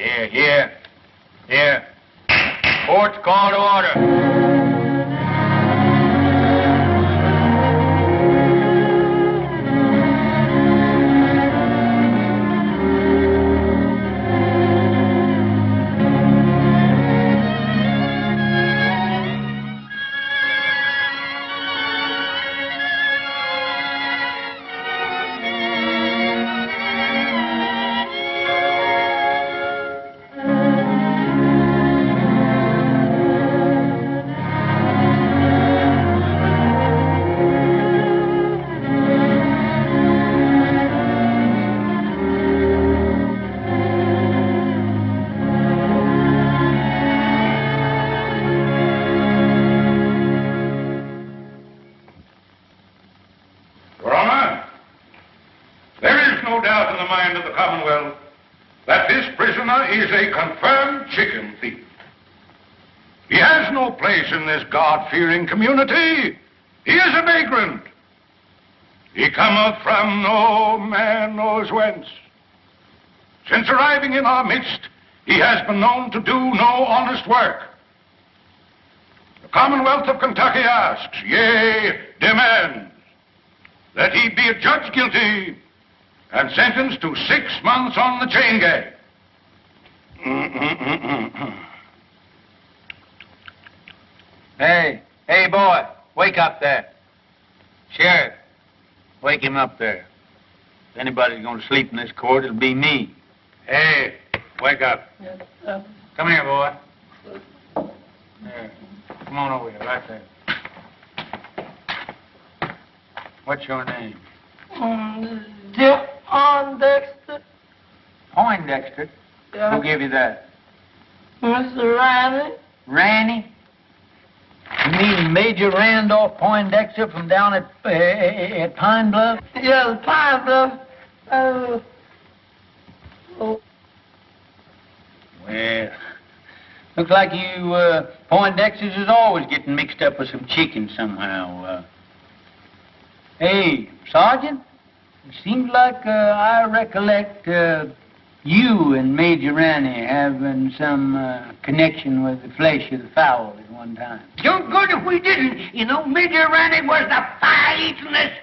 Here. Court's call to order. In this God-fearing community, he is a vagrant. He cometh from no man knows whence. Since arriving in our midst, he has been known to do no honest work. The Commonwealth of Kentucky asks, yea, demands, that he be adjudged guilty and sentenced to 6 months on the chain gang. Hey, boy, wake up there. Sheriff, wake him up there. If anybody's going to sleep in this court, it'll be me. Hey, wake up. Yes, Come here, boy. There. Come on over here, right there. What's your name? Poindexter. Poindexter? Yeah. Who gave you that? Mr. Riley. Ranny? You mean Major Randolph Poindexter from down at Pine Bluff? Yes, Pine Bluff. Oh. Well, looks like you Poindexters is always getting mixed up with some chicken somehow. Hey, Sergeant, it seems like I recollect you and Major Ranny having some connection with the flesh of the fowl at one time. You're good if we didn't. You know, Major Ranny was the fightingest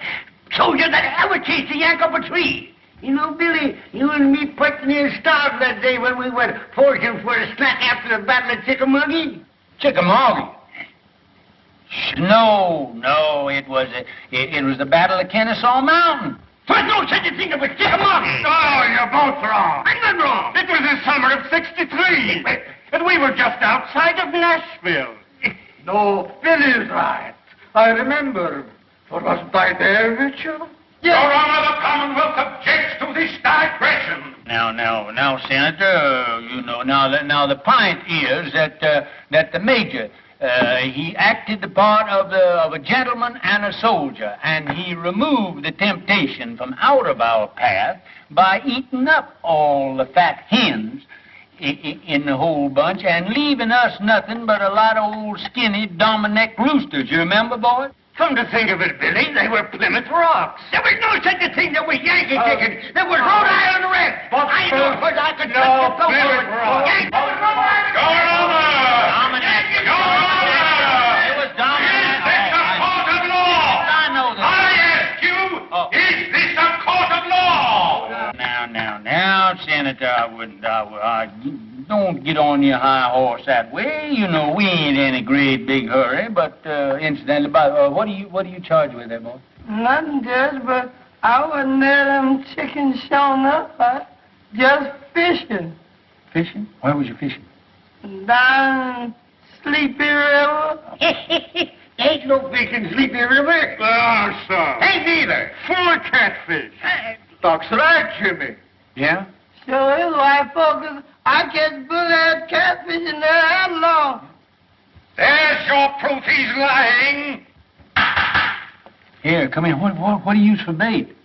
soldier that ever chased a yank up a tree. You know, Billy, you and me pretty near starved that day when we went foraging for a snack after the Battle of Chickamauga. Chickamauga? No, it was the Battle of Kennesaw Mountain. There's no such a thing as a Chickamauga. Oh, you're both wrong. I'm not wrong. It was the summer of '63, and we were just outside of Nashville. No, Billy's right. I remember. For wasn't I there, Mitchell? Your Honor, the Commonwealth objects to this digression. Now, Senator, you know, now the point is that the Major, he acted the part of a gentleman and a soldier, and he removed the temptation from out of our path by eating up all the fat hens in the whole bunch and leaving us nothing but a lot of old skinny Dominick roosters. You remember, boy? Come to think of it, Billy, they were Plymouth Rocks. There was no such a thing. There was Yankee chicken. There was Rhode Island Red. But I know because I could no, touch the Plymouth Rock. Yankee. There was Rhode Island Your Honor! Dominick. Your Honor! It was Dominick. Is this a court of law? I know that. I ask you, is this a court of law? Now, Senator, I don't get on your high horse that way. You know, we ain't in a great big hurry, but, incidentally, what do you charge with there, boy? Nothing, Judge, but I wasn't there them chickens showing up. Just fishing. Fishing? Where was you fishing? Down Sleepy River. Ain't no fish in Sleepy River. Oh, sir. Ain't neither. Full of catfish. Talks right, Jimmy. Yeah? Sure is, white folks. I catch bull-ass catfish in there that long. There's your proof he's lying. Here, come here. What do you use for bait?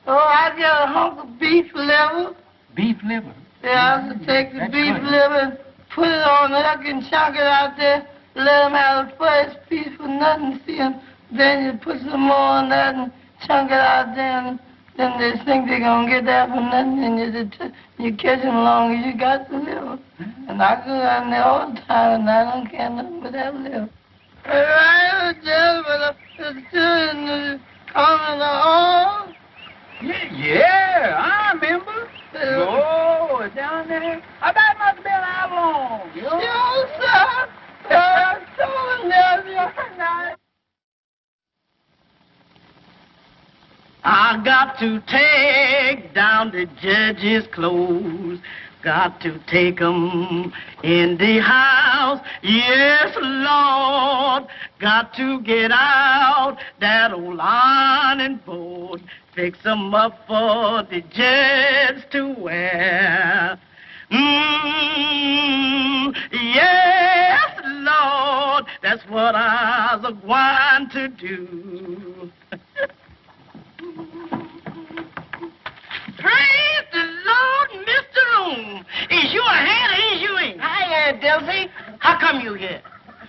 Oh, I got a hunk of beef liver. Beef liver? Yeah, I have to take the That's beef good. liver and put it on the hook and chunk it out there. Let them have the first piece for nothing, see 'em. Then you put some more on that and chunk it out there and then they think they're going to get that for nothing, and you catch them long as you got to live. And I go down there all the time, and I don't care nothing but that live. I just but the coming on. Yeah, I remember. Oh, down there. I bet it must have been how long? Yes, sir. So nice. I got to take down the judge's clothes. Got to take 'em in the house. Yes, Lord. Got to get out that old ironing board. Fix 'em up for the judge to wear. Yes, Lord. That's what I was going to do. Praise the Lord, Mr. Room. Is you a hand or is you ain't? Hi, Aunt Dilsey. How come you here?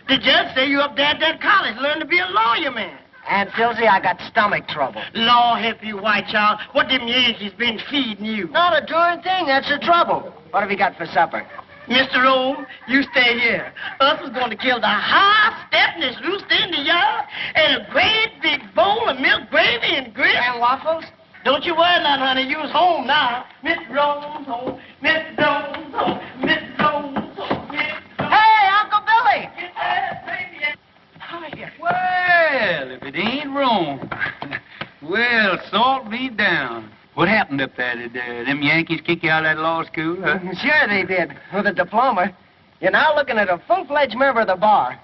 The judge say you up there at that college learning to be a lawyer, man. Aunt Dilsey, I got stomach trouble. Lord help you, white child. What them Yankees been feeding you? Not a darn thing. That's the trouble. What have you got for supper? Mr. Rome, you stay here. Us is going to kill the high-stepness rooster in the yard and a great big bowl of milk gravy and grits. And waffles? Don't you worry none, honey. You's home now. Mr. Rome's home. Mr. Rome's home. Mr. Rome's home. Hey, Uncle Billy! Hiya. Well, if it ain't Rome. Well, salt me down. What happened up there? Did them Yankees kick you out of that law school, huh? Sure they did, with a diploma. You're now looking at a full-fledged member of the bar.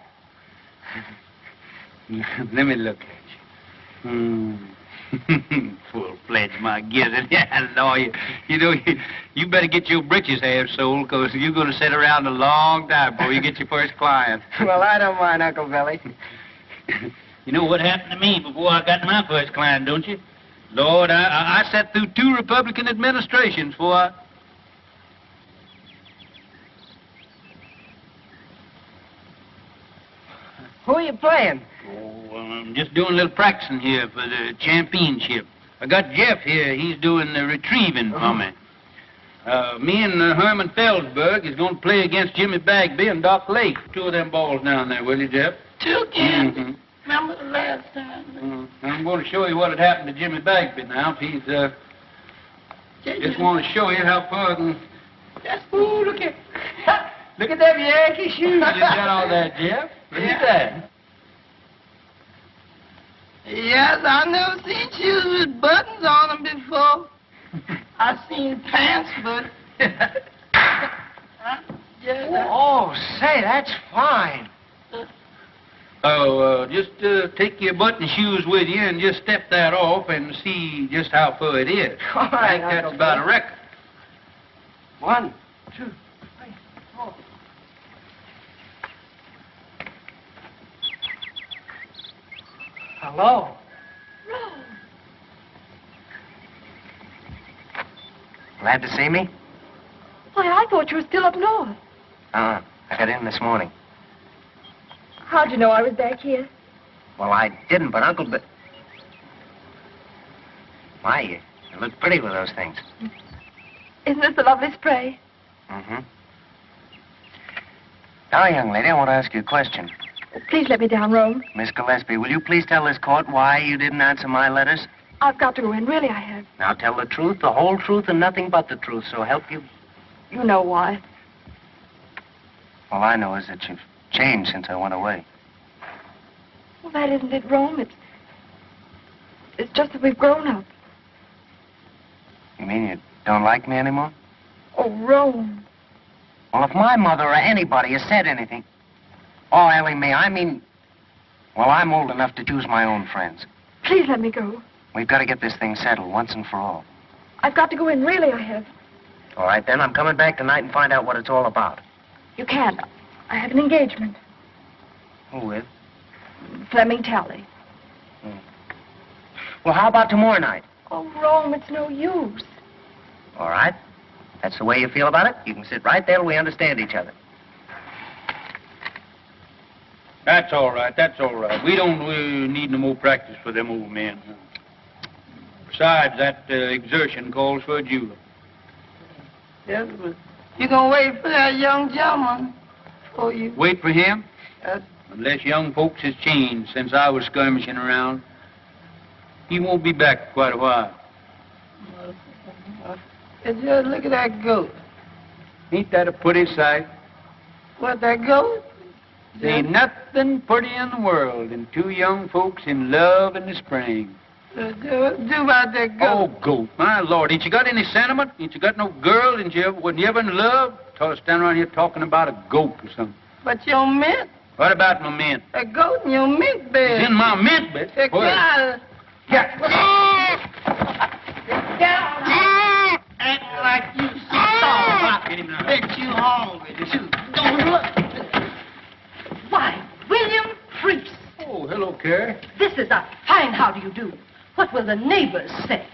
Let me look at you. Full-fledged, my gizzard. Yeah, lawyer. You know, you better get your britches half sold, because you're going to sit around a long time before you get your first client. Well, I don't mind, Uncle Billy. You know what happened to me before I got my first client, don't you? Lord, I sat through 2 Republican administrations before I... Who are you playing? Oh, I'm just doing a little practicing here for the championship. I got Jeff here. He's doing the retrieving for me. Me and Herman Felsberg is going to play against Jimmy Bagby and Doc Lake. 2 of them balls down there, will you, Jeff? 2 again. Mm-hmm. Remember the last time? I'm going to show you what had happened to Jimmy Bagby now. If he's, just want to show you how far I can... Ooh, look at... Look at them Yankee shoes you got on there, Jeff. Look at that. Yes, I never seen shoes with buttons on them before. I seen pants, but... Oh, say, that's fine. Oh, just take your button shoes with you and just step that off and see just how far it is. All right, I think that's Uncle about Bill. a record. 1, 2, 3, 4. Hello. Glad to see me? Why, I thought you were still up north. I got in this morning. How'd you know I was back here? Well, I didn't, but Uncle Why, you look pretty with those things. Isn't this a lovely spray? Mm-hmm. Now, young lady, I want to ask you a question. Please let me down, Rome. Miss Gillespie, will you please tell this court why you didn't answer my letters? I've got to go in. Really, I have. Now, tell the truth, the whole truth, and nothing but the truth, so help you. You know why. All I know is that you've changed since I went away. Well, that isn't it, Rome. It's just that we've grown up. You mean you don't like me anymore? Oh, Rome. Well, if my mother or anybody has said anything... Oh, Ellie Mae, I mean... Well, I'm old enough to choose my own friends. Please let me go. We've got to get this thing settled once and for all. I've got to go in. Really, I have. All right, then. I'm coming back tonight and find out what it's all about. You can't. I have an engagement. Who with? Fleming Talley. Well, how about tomorrow night? Oh, Rome, it's no use. All right. That's the way you feel about it? You can sit right there till we understand each other. That's all right. That's all right. We don't need no more practice for them old men. Besides, that exertion calls for a julep. Yes, but you gonna wait for that young gentleman for you. Wait for him? Uh, Unless young folks has changed since I was skirmishing around. He won't be back for quite a while. Just look at that goat. Ain't that a pretty sight? What, that goat? There ain't nothing pretty in the world than two young folks in love in the spring. What do about that Oh, goat? goat, my Lord, ain't you got any sentiment? Ain't you got no girl? Wasn't you ever in love? Stand around here talking about a goat or something. But your mint, What about my mint? a goat in your mint bed. It's in my mint bed. Take Where? care. Act like you starved. Get him now. Bet you hungry. Don't look. Why, William Priest, Oh, hello, Carrie. this is a fine how do you do. What will the neighbors say?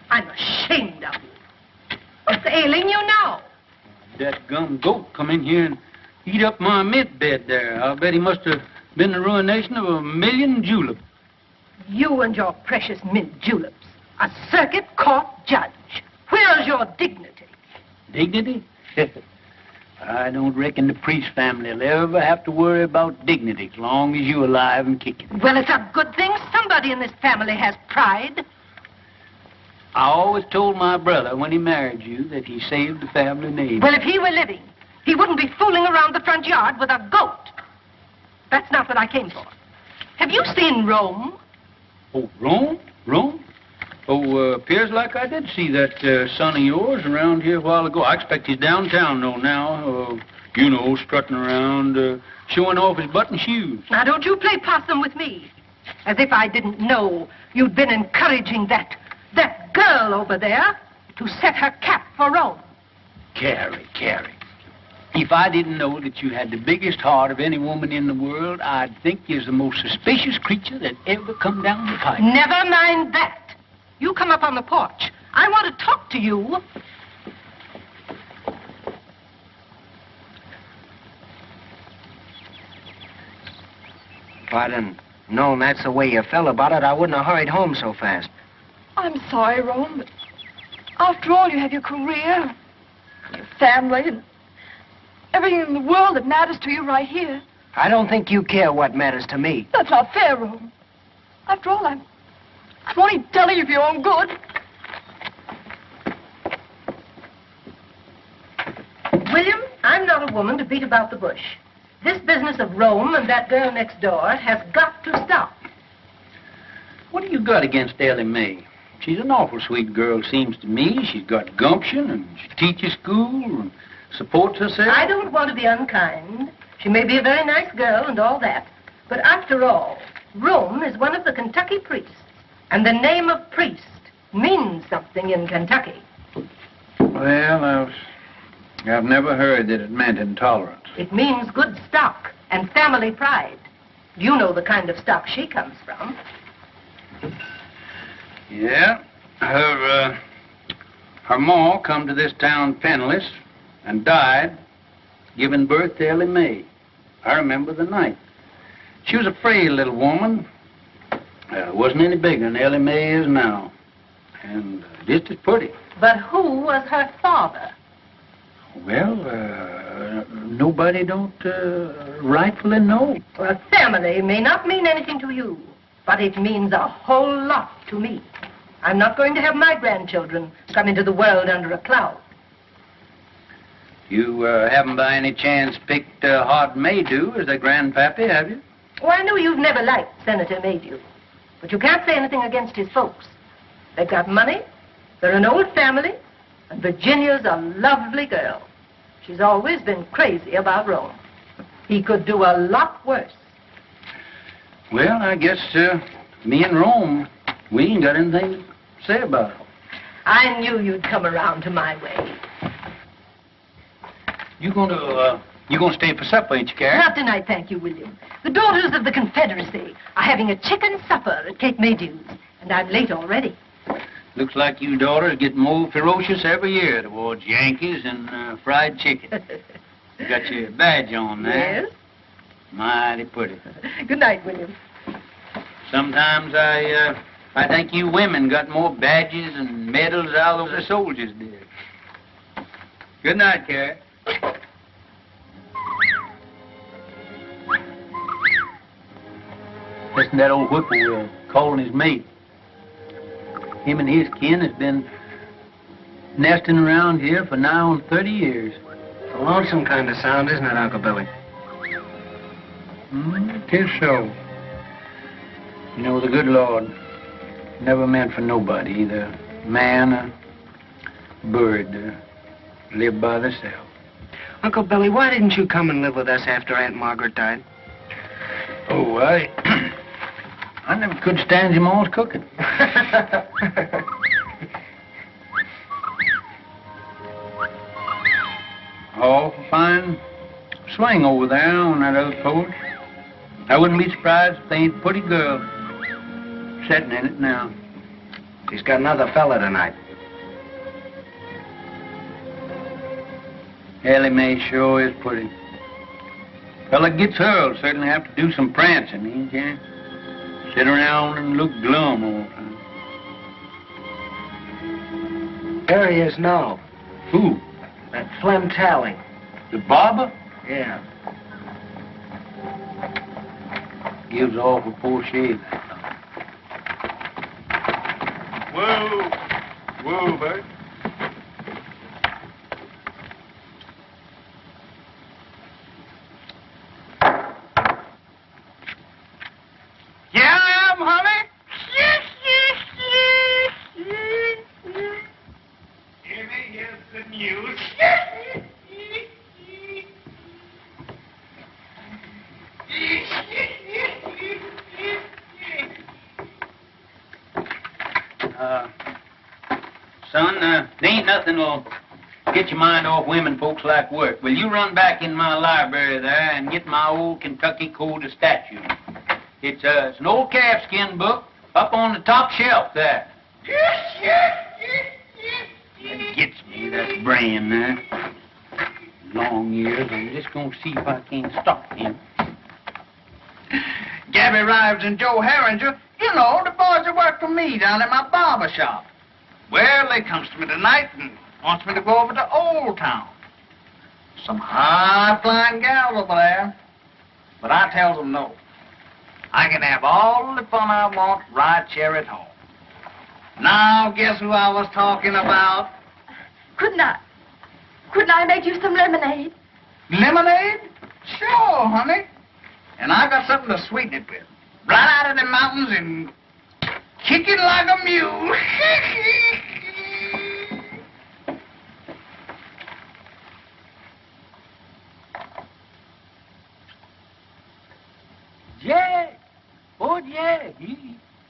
I'm ashamed of you. What's ailing you now? That gum goat come in here and eat up my mint bed there. I'll bet he must have been the ruination of 1,000,000 juleps. You and your precious mint juleps. A circuit court judge. Where's your dignity? Dignity? I don't reckon the Priest family will ever have to worry about dignity as long as you're alive and kicking. Well, it's a good thing somebody in this family has pride. I always told my brother when he married you that he saved the family name. Well, if he were living, he wouldn't be fooling around the front yard with a goat. That's not what I came for. Have you seen Rome? Oh, Rome? Rome? Oh, appears like I did see that son of yours around here a while ago. I expect he's downtown, though, now. Strutting around, showing off his button shoes. Now, don't you play possum with me. As if I didn't know you'd been encouraging that girl over there to set her cap for Rome. Carrie. If I didn't know that you had the biggest heart of any woman in the world, I'd think you're the most suspicious creature that ever come down the pipe. Never mind that. You come up on the porch. I want to talk to you. If I'd have known that's the way you felt about it, I wouldn't have hurried home so fast. I'm sorry, Rome, but after all, you have your career, your family, and everything in the world that matters to you right here. I don't think you care what matters to me. That's not fair, Rome. After all, I'm only telling you for your own good. William, I'm not a woman to beat about the bush. This business of Rome and that girl next door has got to stop. What do you got against Ellie Mae? She's an awful sweet girl, seems to me. She's got gumption, and she teaches school and supports herself. I don't want to be unkind. She may be a very nice girl and all that. But after all, Rome is one of the Kentucky priests. And the name of priest means something in Kentucky. Well, I've never heard that it meant intolerance. It means good stock and family pride. You know the kind of stock she comes from. Yeah. Her ma come to this town penniless and died giving birth to Ellie Mae. I remember the night. She was a frail little woman. Wasn't any bigger than Ellie Mae is now. And just as pretty. But who was her father? Well, nobody don't rightfully know. Well, family may not mean anything to you, but it means a whole lot to me. I'm not going to have my grandchildren come into the world under a cloud. You haven't by any chance picked Hod Maydew as a grandpappy, have you? Oh, I know you've never liked Senator Maydew, but you can't say anything against his folks. They've got money, they're an old family, and Virginia's a lovely girl. She's always been crazy about Rome. He could do a lot worse. Well, I guess me and Rome, we ain't got anything to say about it. I knew you'd come around to my way. You gonna stay for supper, ain't you, Carrie? Not tonight, thank you, William. The daughters of the Confederacy are having a chicken supper at Kate Maydew's, and I'm late already. Looks like you daughters get more ferocious every year towards Yankees and fried chicken. You got your badge on there. Yes? Mighty pretty. Good night, William. Sometimes I I think you women got more badges and medals out of the soldiers did. Good night, Carrie. Listen, that old whippoorwill calling his mate. Him and his kin has been nesting around here for nigh on 30 years. It's a lonesome kind of sound, isn't it, Uncle Billy? Tis so. You know, the good Lord never meant for nobody, either man or bird, to live by themselves. Uncle Billy, why didn't you come and live with us after Aunt Margaret died? Oh, I never could stand your mom's cooking. Oh, fine swing over there on that other porch. I wouldn't be surprised if they ain't a pretty girl sitting in it now. She's got another fella tonight. Ellie Mae sure is pretty. Fella gets her will certainly have to do some prancing, he can't sit around and look glum all the time. There he is now. Who? That Flem Tally. The barber? Yeah. Gives off a poor shave. Whoa. Whoa, Bert. Yeah, I am, honey. Here's the news. Son, there ain't nothing will get your mind off women folks like work. Will you run back in my library there and get my old Kentucky Code of Statutes? It's an old calfskin book up on the top shelf there. That gets me, that brain there. Long years, I'm just gonna see if I can't stop him. Gabby Rives and Joe Herringer, you know, the boys that work for me down at my barber shop. Well, they comes to me tonight and wants me to go over to Old Town. Some high-flying gals over there. But I tells them no. I can have all the fun I want right here at home. Now, guess who I was talking about? Couldn't I make you some lemonade? Lemonade? Sure, honey. And I got something to sweeten it with. Right out of the mountains and kick it like a mule. Jack! Oh, Jack,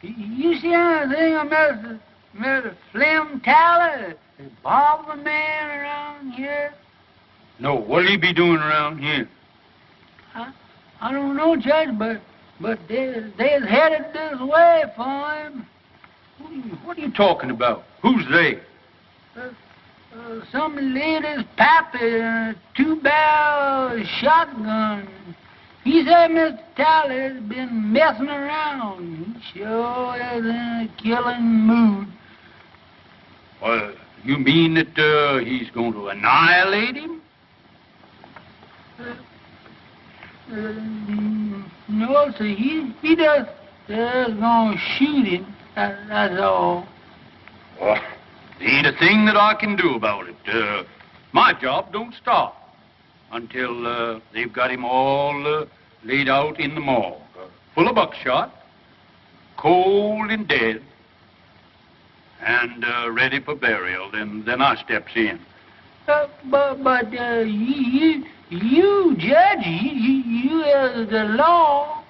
you see anything of Mr. Flem Tally, the barber man around here? No, what'll he be doing around here? I don't know, Judge, but they're headed this way for him. What are you talking about? Who's they? Some lady's pappy, a 2-barrel shotgun. He said Mr. Tally's been messing around. He sure is in a killing mood. Well, you mean that he's going to annihilate him? No, sir. He just going to shoot him. That's all. Well, there ain't a thing that I can do about it. My job don't stop until they've got him all laid out in the morgue, full of buckshot, cold and dead, and ready for burial. Then I steps in. But you, Judge, you are the law.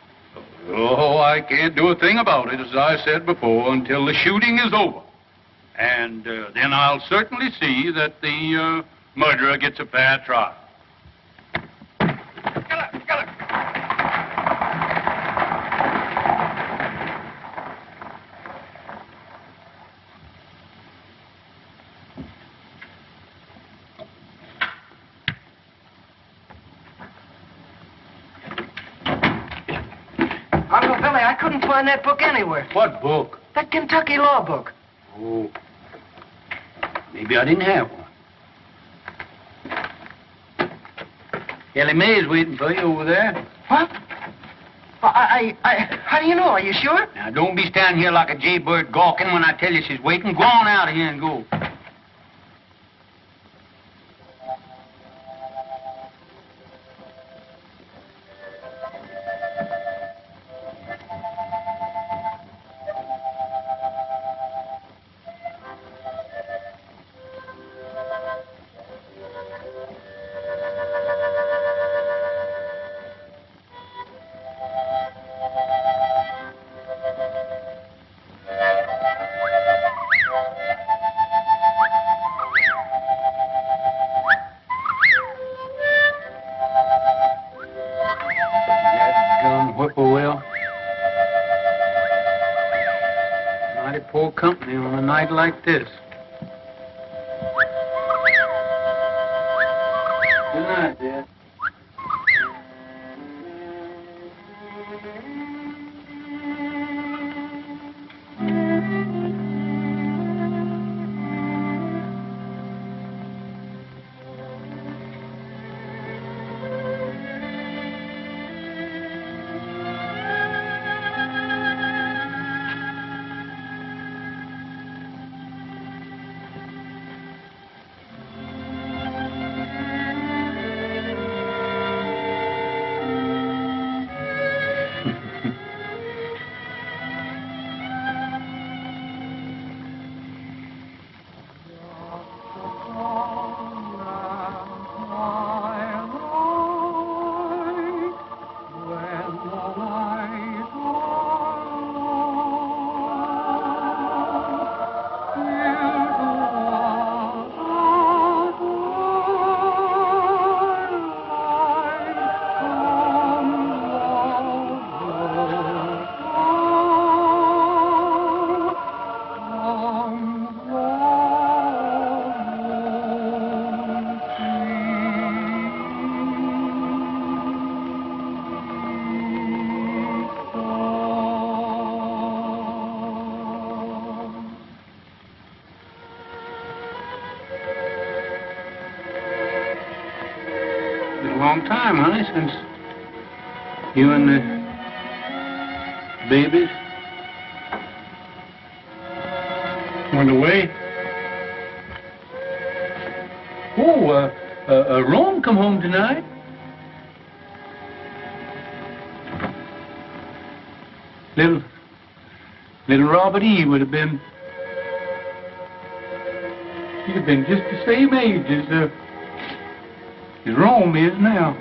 Oh, I can't do a thing about it, as I said before, until the shooting is over. And then I'll certainly see that the murderer gets a fair trial. Uncle Billy, I couldn't find that book anywhere. What book? That Kentucky law book. Oh, maybe I didn't have one. Ellie Mae is waiting for you over there. What? How do you know? Are you sure? Now, don't be standing here like a jaybird gawking when I tell you she's waiting. Go on out of here and go. Whippoorwill. Mighty poor company on a night like this. Good night, Dad. Long time, honey, since you and the babies went away. Oh, Rome come home tonight. Little Robert E. would have been. He'd have been just the same age as Rome is now.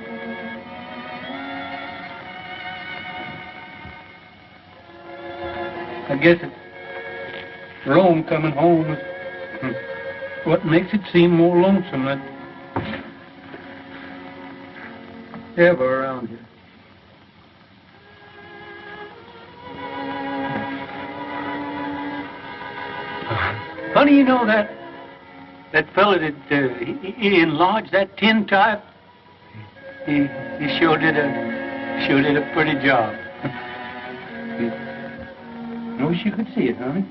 I guess it's Rome coming home is what makes it seem more lonesome than ever around here. Honey, you know that fella that he enlarged that tin type, he sure did a pretty job. I wish you could see it, honey.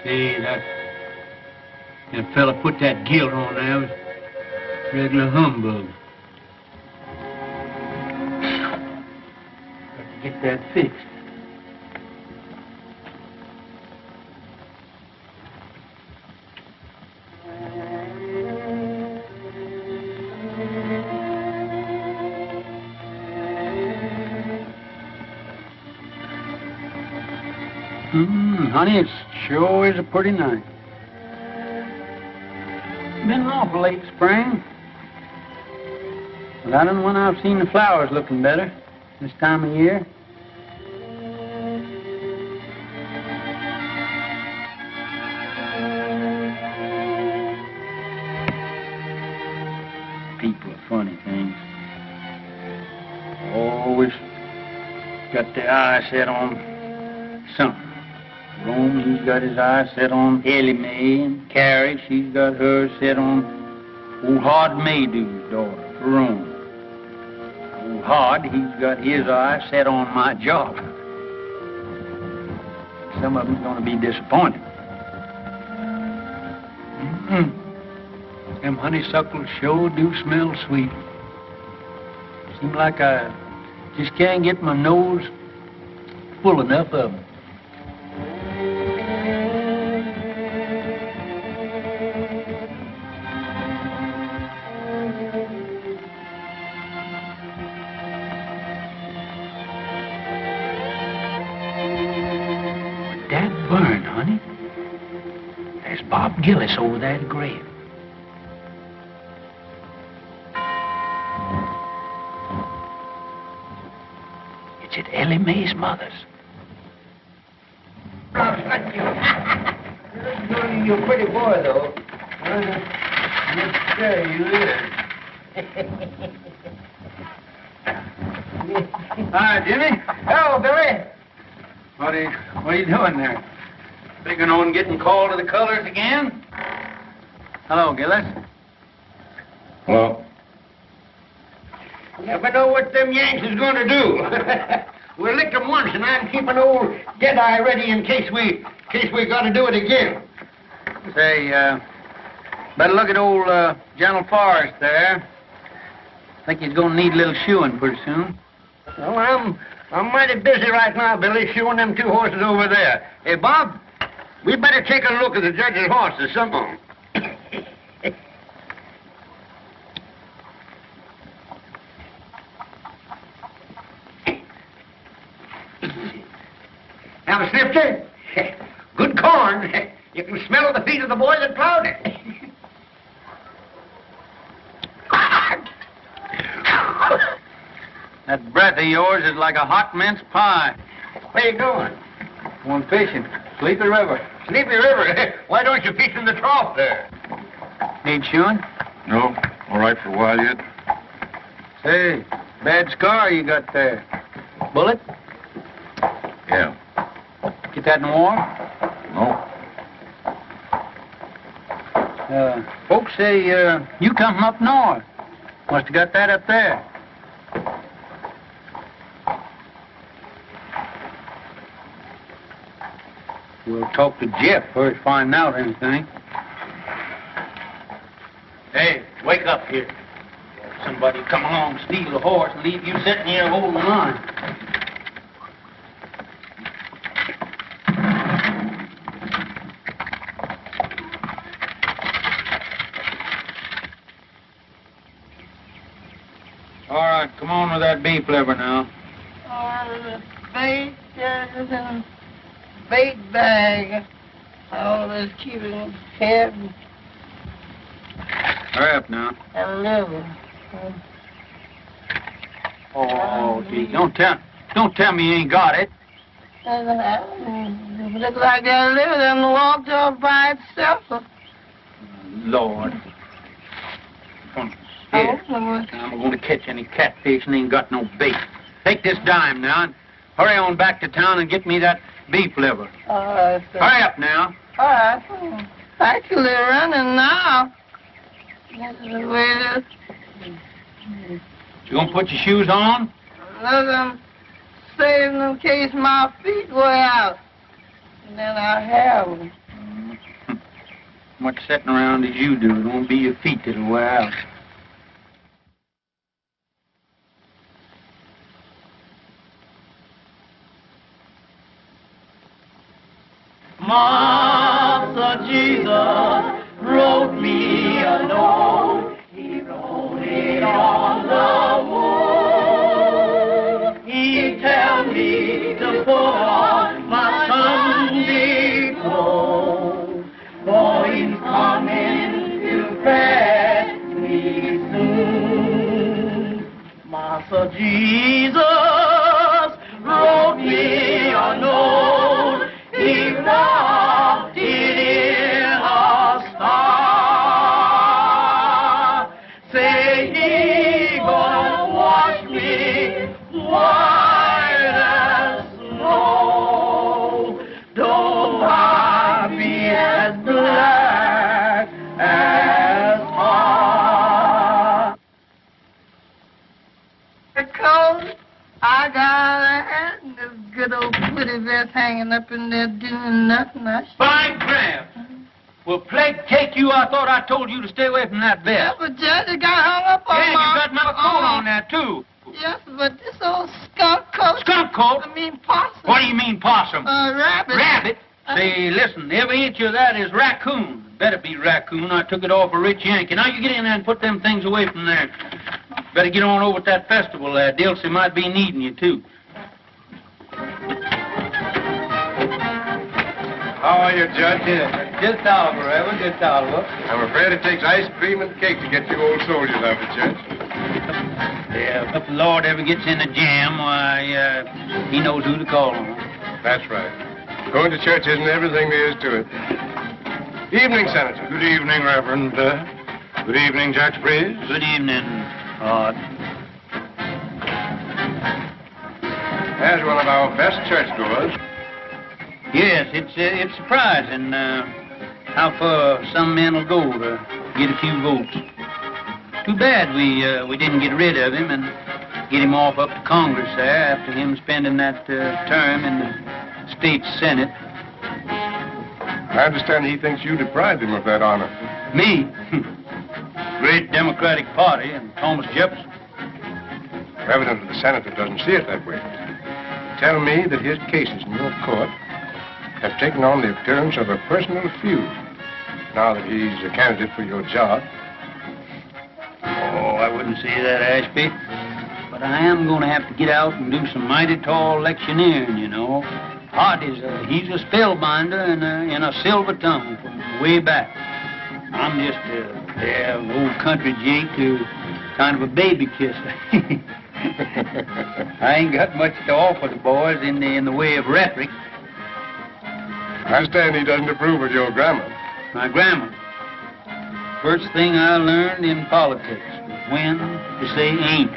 See, that fella put that gilt on there was regular humbug. Got to get that fixed. Honey, it sure is a pretty night. Been awful late spring. But I don't know when I've seen the flowers looking better this time of year. People are funny things. got the eye set on something. Rome, he's got his eye set on Ellie Mae, and Carrie, she's got hers set on old Hard Maydew's daughter, Rome. Old Hard, he's got his eye set on my job. Some of them's gonna be disappointed. Them honeysuckles sure do smell sweet. Seems like I just can't get my nose full enough of them. That burn, honey. There's Bob Gillis over there at the grave. It's at Ellie Mae's mother's. You're a pretty boy, though. Yes, sir, you is. Hi, Jimmy. Hello, Billy. What are you doing there? Figuring on getting called to the colors again? Hello, Gillis. Well, Never know what them Yanks is going to do. We licked them once, and I'm keeping old Deadeye ready in case we got to do it again. Say, better look at old General Forrest there. Think he's gonna need a little shoeing pretty soon. Well, I'm mighty busy right now, Billy, shoeing them two horses over there. Hey, Bob, we better take a look at the judge's horses, some of them. Now, Snifter, good corn. You can smell the feet of the boy that plowed it. That breath of yours is like a hot mince pie. Where you going? Going fishing. Sleepy River. Sleepy River. Why don't you fish in the trough there? Need shoeing? no, all right for a while yet. Say, bad scar you got there. Bullet? Yeah. Get that in the war? No. Folks say you come from up north. Must have got that up there. We'll talk to Jeff first, find out anything. Hey, wake up here. Somebody come along, steal the horse, and leave you sitting here holding the line. All right, come on with that beef liver now. The bait is in bait bag. Always keep it in head Hurry up now. and liver. Oh, gee, don't tell me you ain't got it. Look like that liver done walked off by itself. Lord. Here. I'm going to catch any catfish and ain't got no bait. Take this dime now and hurry on back to town and get me that beef liver. All right, sir. Hurry up now. All right. Actually running now. This is the way it is. You going to put your shoes on? Look, I'm saving in case my feet wear out. And then I have them. Much sitting around as you do. It won't be your feet that'll wear out. Master Jesus wrote me a note. He wrote it on the wall. He tell me to put on my Sunday clothes, for he's coming to fetch me soon. Master Jesus wrote me a note. He wrote it in a star. Say he gonna wash me white as good old pretty vest hanging up in there doing nothing. By Graham! Well, plague take you, I thought I told you to stay away from that Yeah, vest. but Judge, it got hung up on Yeah, you got my coat on there, too. Yes, but this old skunk coat. Skunk coat? I mean possum. What do you mean, possum? Rabbit. Rabbit? Say, listen, every inch of that is raccoon. Better be raccoon. I took it off a rich Yankee. Now you get in there and put them things away from there. Better get on over at that festival there. Dilsey might be needing you, too. How are you, Judge? Just Oliver, Reverend, just Oliver. I'm afraid it takes ice cream and cake to get you old soldiers out of it, Judge. Yeah, if the Lord ever gets in a jam, why, he knows who to call on. That's right. Going to church isn't everything there is to it. Evening, Senator. Good evening, Reverend. Good evening, Judge Breeze. Good evening, Rod. There's one of our best churchgoers. Yes, it's surprising how far some men will go to get a few votes. Too bad we didn't get rid of him and get him off up to Congress there after him spending that term in the state Senate. I understand he thinks you deprived him of that honor. Me? Great Democratic Party and Thomas Jefferson. Evidently, the senator doesn't see it that way. Tell me that his cases in your court have taken on the appearance of a personal feud now that he's a candidate for your job. Oh, I wouldn't say that, Ashby. But I am going to have to get out and do some mighty tall electioneering, you know. He's a spellbinder in a silver tongue from way back. I'm just an old country Jake who kind of a baby kisser. I ain't got much to offer the boys in the way of rhetoric. I understand he doesn't approve of your grammar. My grammar. First thing I learned in politics was when to say ain't.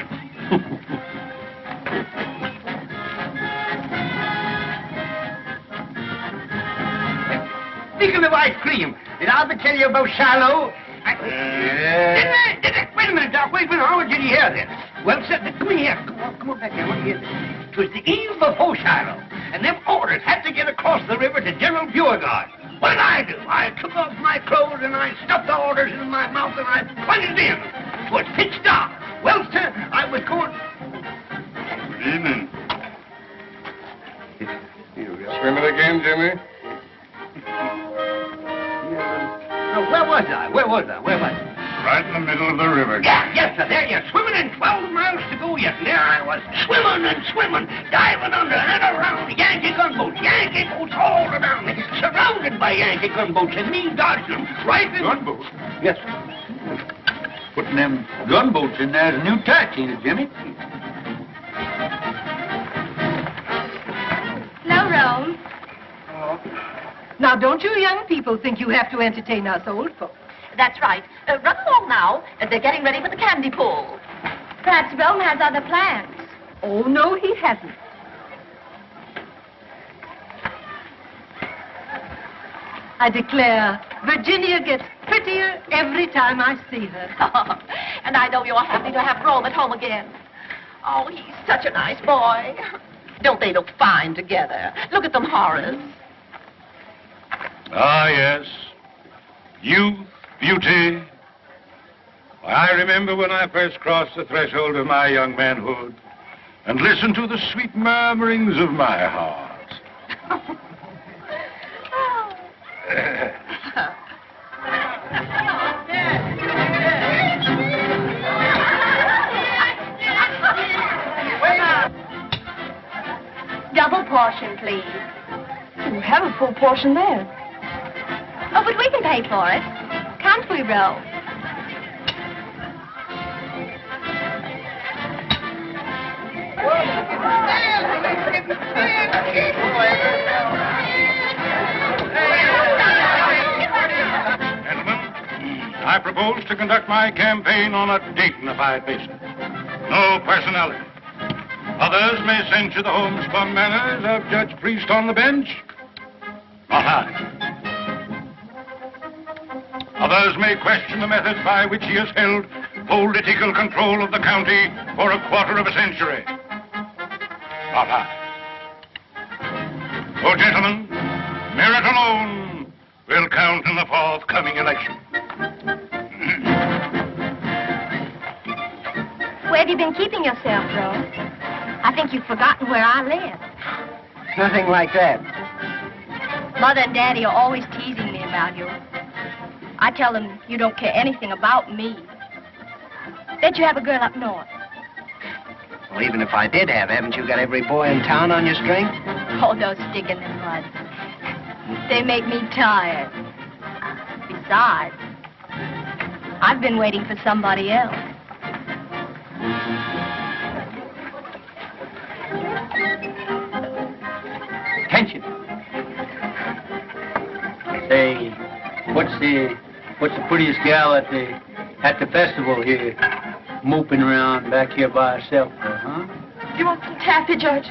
Speaking of ice cream, did I ever tell you about Shiloh? Didn't I? Wait a minute, Doc. Wait a minute. How did you hear this? Well, come here. Come on back here. Let me hear this. It was the eve before Shiloh, and them orders had to get across the river to General Beauregard. What did I do? I took off my clothes and I stuffed the orders in my mouth and I plunged in. It was pitch dark. Well, sir, I was going... Good evening. Swimming again, Jimmy? Where was I? Where was I? Right in the middle of the river. Yeah, yes, sir. There, you're swimming in 12 miles to go yet. And there I was, swimming and swimming, diving under and around Yankee gunboats all around me, surrounded by Yankee gunboats, and me dodging them right in... Gunboats? Yes, Putting them gunboats in there is a new tax, ain't it, Jimmy? Now, Rome. Now, don't you young people think you have to entertain us old folks? That's right. Run along now. They're getting ready for the candy pull. Perhaps Rome has other plans. Oh, no, he hasn't. I declare, Virginia gets prettier every time I see her. And I know you're happy to have Rome at home again. Oh, he's such a nice boy. Don't they look fine together? Look at them, Horace. Ah, yes. Youth, beauty. Why, I remember when I first crossed the threshold of my young manhood and listened to the sweet murmurings of my heart. Double portion, please. You have a full portion there. Oh, but we can pay for it. Can't we, Ro? Gentlemen, I propose to conduct my campaign on a dignified basis. No personality. Others may censure the homespun manners of Judge Priest on the bench. Not I. Others may question the methods by which he has held political control of the county for a quarter of a century. Not I. So, gentlemen, merit alone will count in the forthcoming election. Where have you been keeping yourself, Rose? I think you've forgotten where I live. Nothing like that. Mother and Daddy are always teasing me about you. I tell them you don't care anything about me. Bet you have a girl up north. Well, even if I did have, haven't you got every boy in town on your string? Oh, those stick in the mud. They make me tired. Besides, I've been waiting for somebody else. Attention. Say, what's the prettiest gal at the festival here, moping around back here by herself, huh? You want some taffy, Judge?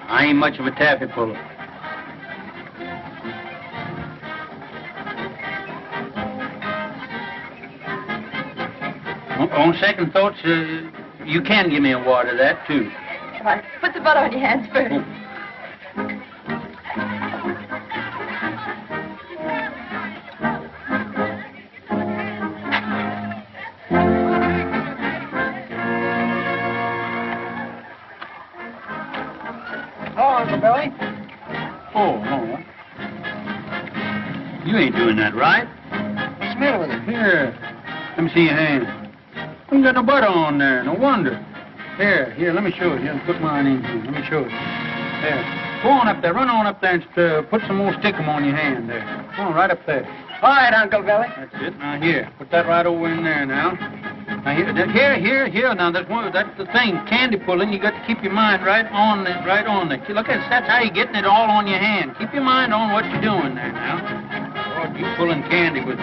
I ain't much of a taffy puller. On second thoughts, you can give me a wad of that, too. All right, put the butter on your hands first. Oh, Uncle Billy. Oh, no. You ain't doing that right. What's the matter with it? Here, let me see your hand. You ain't got no butter on there, no wonder. Here, let me show you. Here, put mine in here. Let me show you. There. Go on up there. Run on up there and put some more stickum on your hand there. Go on, right up there. All right, Uncle Billy. That's it. Now, here. Put that right over in there now. Now, here. Now, that's the thing. Candy pulling, you got to keep your mind right on it. Look, that's how you're getting it all on your hand. Keep your mind on what you're doing there now. Lord, you pulling candy with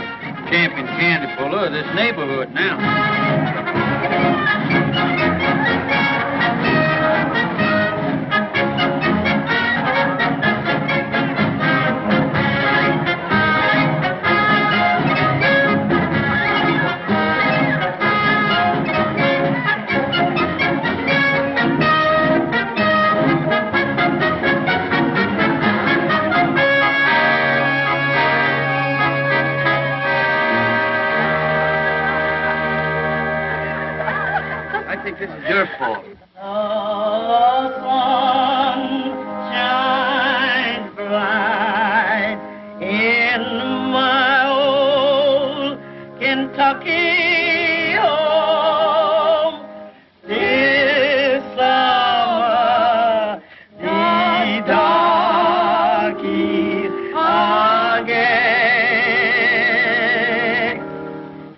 champion candy puller of this neighborhood now. This is your fault. The sun shines bright in my old Kentucky home. This summer, the darkies are gay.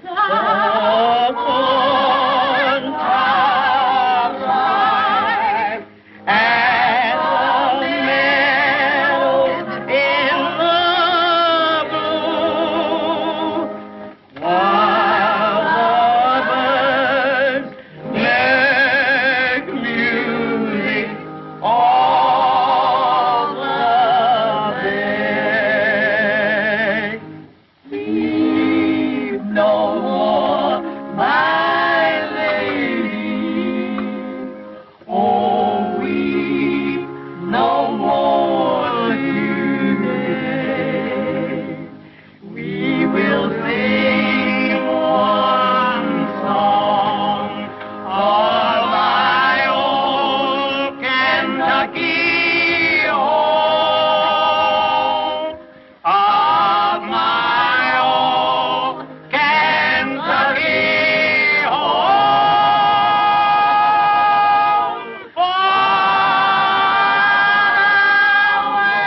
The corn tops rise and the meadows in the blue, while the birds make music all the day. Weep no more, my lady. Oh, weep no more today. We will sing one song of my old Kentucky home, of my old Kentucky home, far away.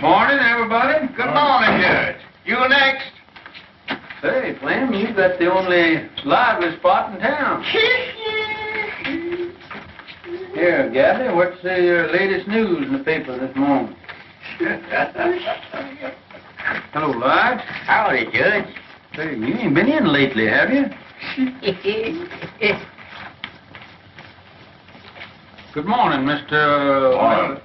Morning, everybody. Good morning, Judge. You next. Say, Clem, you got the only lively spot in town. Here, Gabby, what's the latest news in the paper this morning? Hello, Lige. Howdy, Judge. Say, you ain't been in lately, have you? Good morning, Mr.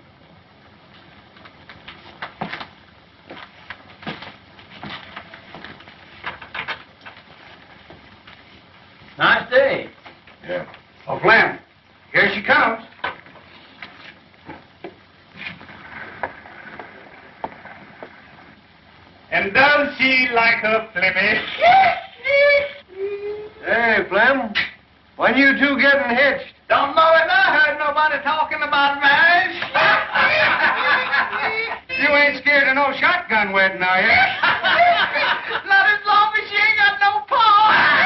Say. Yeah. Oh, Flem, here she comes. And does she like her Flemish? Hey, Flem, when you two getting hitched? Don't know it. I heard nobody talking about marriage. You ain't scared of no shotgun wedding, are you? Not as long as she ain't got no paw.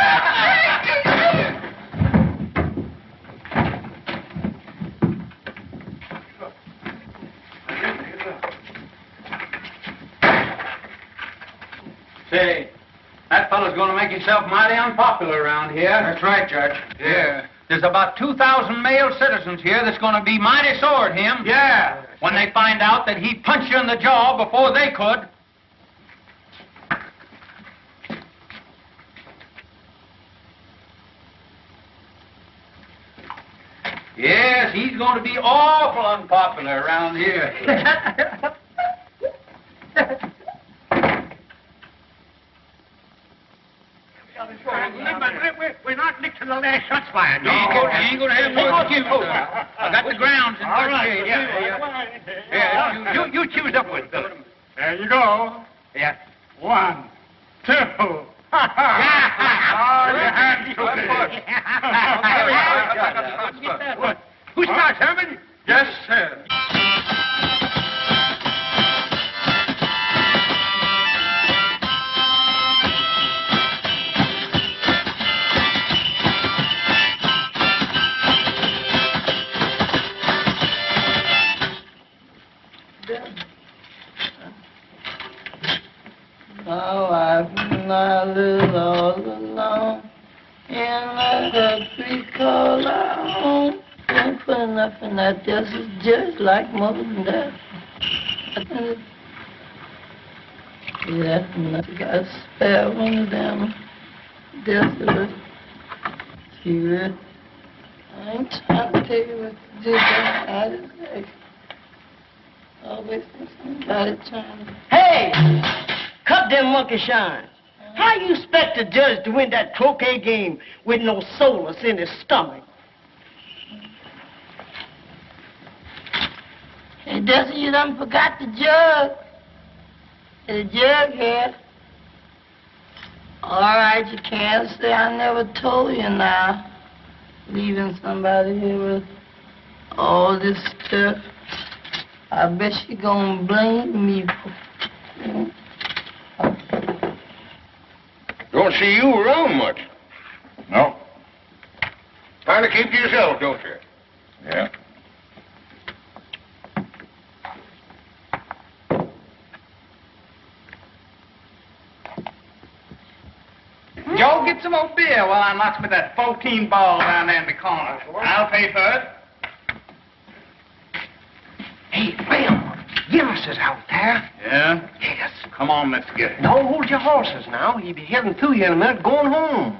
Say, that fellow's going to make himself mighty unpopular around here. That's right, Judge. Yeah. There's about 2,000 male citizens here that's going to be mighty sore at him. Yeah. When they find out that he punched you in the jaw before they could. Yes, he's going to be awful unpopular around here. We're not licked to the last shots fired. You ain't going to have no excuse. I got the grounds in All right, good shape. yeah. You choose up with Billy. There you go. Yeah. 1, 2. Oh, your hand took it. Who starts, Herman? Yes, sir. My wife and I live all alone in a country called our home. Don't put enough in that, just like mother and dad. Yeah, and I got to spare one of them. Desperate. Serious. I ain't trying to take it with the jig out of his leg. Always got it trying to... Hey! Cut them monkey shines. How you expect a judge to win that croquet game with no solace in his stomach? Hey, Dusty, you done forgot the jug. The jug here. All right, you can't say I never told you now. Leaving somebody here with all this stuff. I bet she gonna blame me for... Don't see you around much. No. Kind of keep to yourself, don't you? Yeah. Joe, get some more beer while I knocks with that 14 ball down there in the corner. I'll pay for it. Hey, Flem, Gillis is out there. Yeah? Yes. Come on, let's get it. No, hold your horses now. He'll be heading to you in a minute, going home.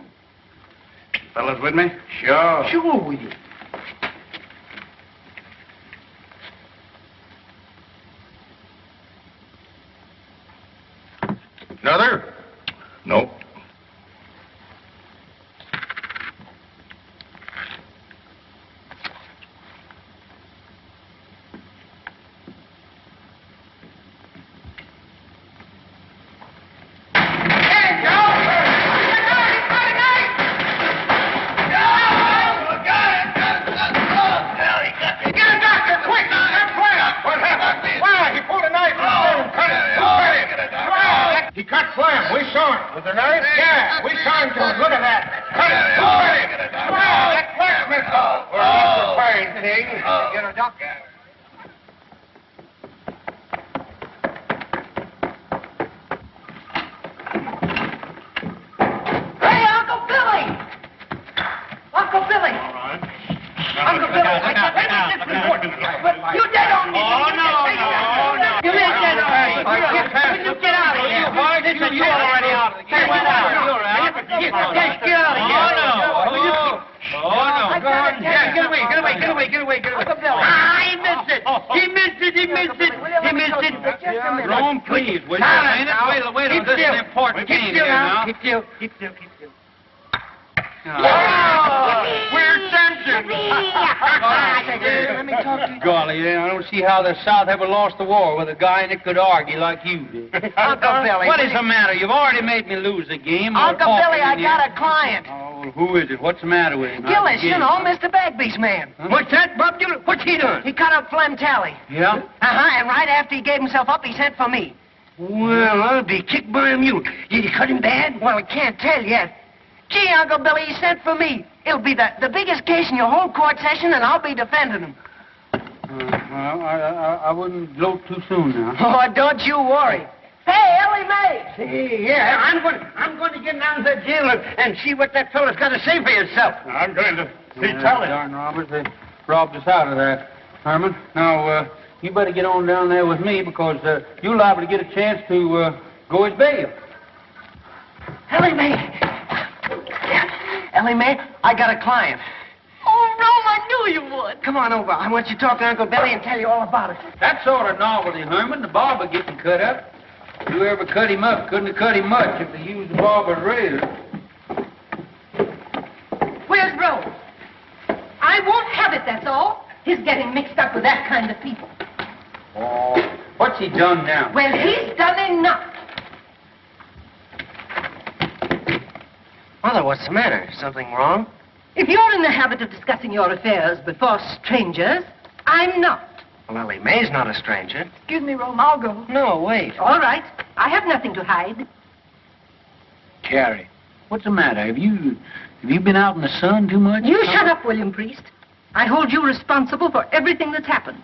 Fellas with me? Sure. Sure with you. Another? Nope. He cut Flem. We saw him. With the knife? Yeah, we saw him do it. Look at that. Cut it. Well, that blacksmith dog. We're not prepared, King. Get a doctor. Hey, Uncle Billy! Uncle Billy! All right. Uncle Billy, I got this report. You dead on me. Oh, no. You ain't dead on me. When you get out of here. You already out of the game. Get out. You're out. Get out of here. Oh, no. Go on. Yeah, get away. Uncle Billy. He missed it. Rome, please, will you? Ain't it? Wait till this is an important game here now. Keep still. We're tension. Let me talk to you. Golly, I don't see how the South ever lost the war with a guy that could argue like you did. Uncle Billy. What is the matter? You've already made me lose the game. Uncle Billy, I got a client. Oh, who is it? What's the matter with him? Gillis, you know, Mr. Bagby's man. Huh? What's that, Bob Gillis? What's he doing? He cut up Flem Tally. Yeah? And right after he gave himself up, he sent for me. Well, I'll be kicked by a mule. Did he cut him bad? Well, I can't tell yet. Gee, Uncle Billy, he sent for me. It'll be the biggest case in your whole court session, and I'll be defending him. Well, I wouldn't gloat too soon now. Oh, don't you worry. Hey, Ellie Mae! Yeah, I'm going to get down to the jail and see what that fellow's got to say for himself. I'm going to see Yeah, Charlie. darn robbers, they robbed us out of that, Herman. Now, you better get on down there with me because you're liable to get a chance to go as bail. Ellie Mae! Ellie Mae, I got a client. Oh, Rome, I knew you would. Come on over. I want you to talk to Uncle Billy and tell you all about it. That sort of novelty, Herman. The barber getting cut up. Whoever cut him up couldn't have cut him much if they used the barber's razor. Where's Rome? I won't have it, that's all. He's getting mixed up with that kind of people. Oh, what's he done now? Well, he's done enough. Mother, what's the matter? Something wrong? If you're in the habit of discussing your affairs before strangers, I'm not. Well, Ellie Mae's not a stranger. Excuse me, Rome, I'll go. No, wait. All right. I have nothing to hide. Carrie, what's the matter? Have you been out in the sun too much? You shut up, William Priest. I hold you responsible for everything that's happened.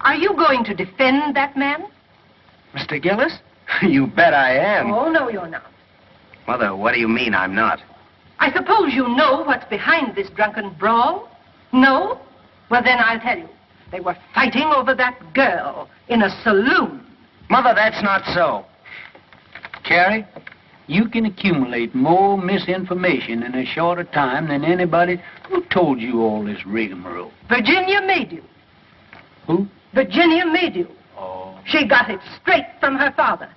Are you going to defend that man? Mr. Gillis? You bet I am. Oh, no, you're not. Mother, what do you mean I'm not? I suppose you know what's behind this drunken brawl? No? Well, then I'll tell you. They were fighting over that girl in a saloon. Mother, that's not so. Carrie, you can accumulate more misinformation in a shorter time than anybody who told you all this rigmarole. Virginia made you. Who? Virginia made you. Oh. She got it straight from her father.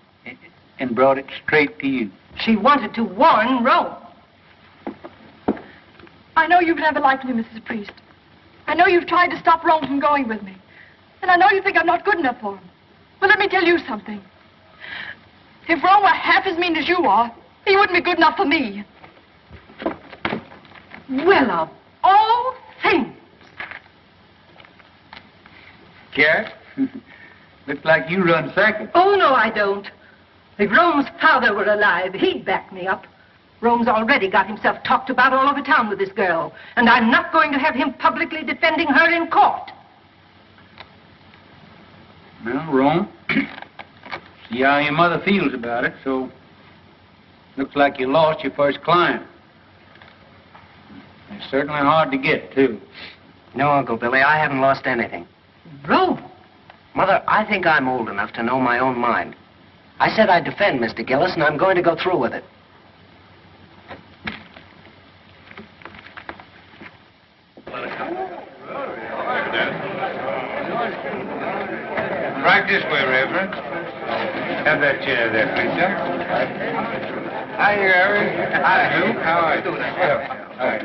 And brought it straight to you. She wanted to warn Rome. I know you've never liked me, Mrs. Priest. I know you've tried to stop Rome from going with me. And I know you think I'm not good enough for him. But let me tell you something. If Rome were half as mean as you are, he wouldn't be good enough for me. Well, of all things. Carrie, looks like you run second. Oh, no, I don't. If Rome's father were alive, he'd back me up. Rome's already got himself talked about all over town with this girl, and I'm not going to have him publicly defending her in court. Well, Rome, see how your mother feels about it, so looks like you lost your first client. It's certainly hard to get, too. No, Uncle Billy, I haven't lost anything. Rome? Mother, I think I'm old enough to know my own mind. I said I'd defend Mr. Gillis, and I'm going to go through with it. Right this way, Reverend. Have that chair there, please, sir. Hi, Reverend. Hi, Lou. How are you? Hi.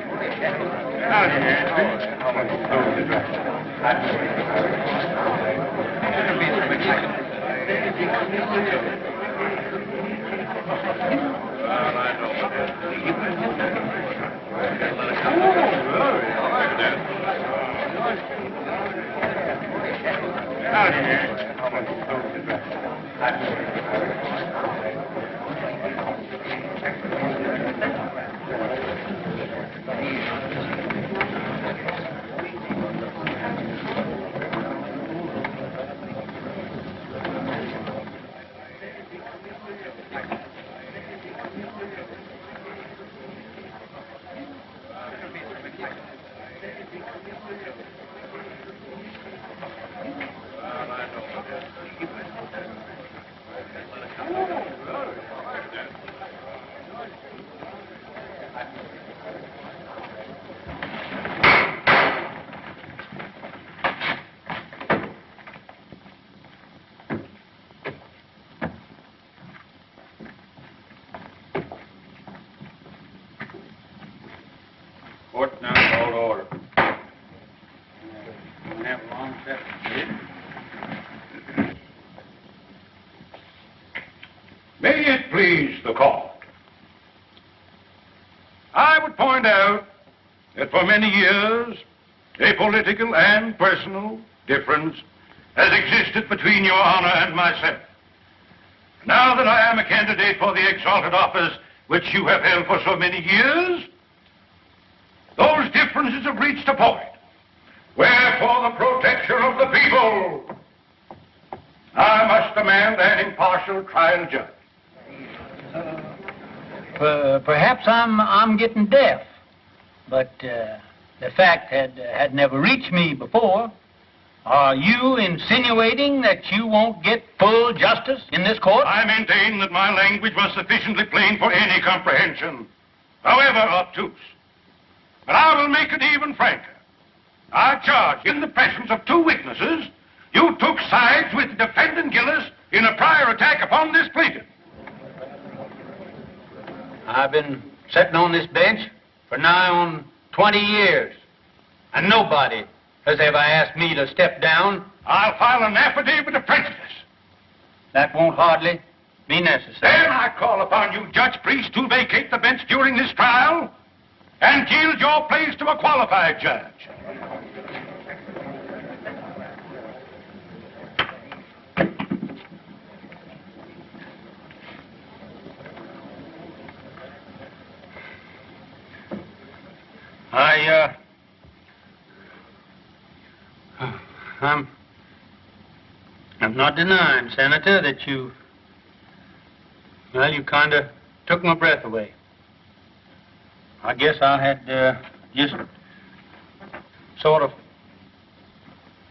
Court now called to order. We'll have a long session. May it please the court. I would point out that for many years, a political and personal difference has existed between your honor and myself. Now that I am a candidate for the exalted office which you have held for so many years, those differences have reached a point where, for the protection of the people, I must demand an impartial trial judge. Perhaps I'm getting deaf, but the fact had never reached me before. Are you insinuating that you won't get full justice in this court? I maintain that my language was sufficiently plain for any comprehension, however obtuse. But I will make it even franker. I charge, in the presence of two witnesses, you took sides with the defendant Gillis in a prior attack upon this plaintiff. I've been sitting on this bench for nigh on 20 years, and nobody has ever asked me to step down. I'll file an affidavit of prejudice. That won't hardly be necessary. Then I call upon you, Judge Priest, to vacate the bench during this trial and yield your place to a qualified judge. I'm not denying, Senator, that you kind of took my breath away. I guess I had just sort of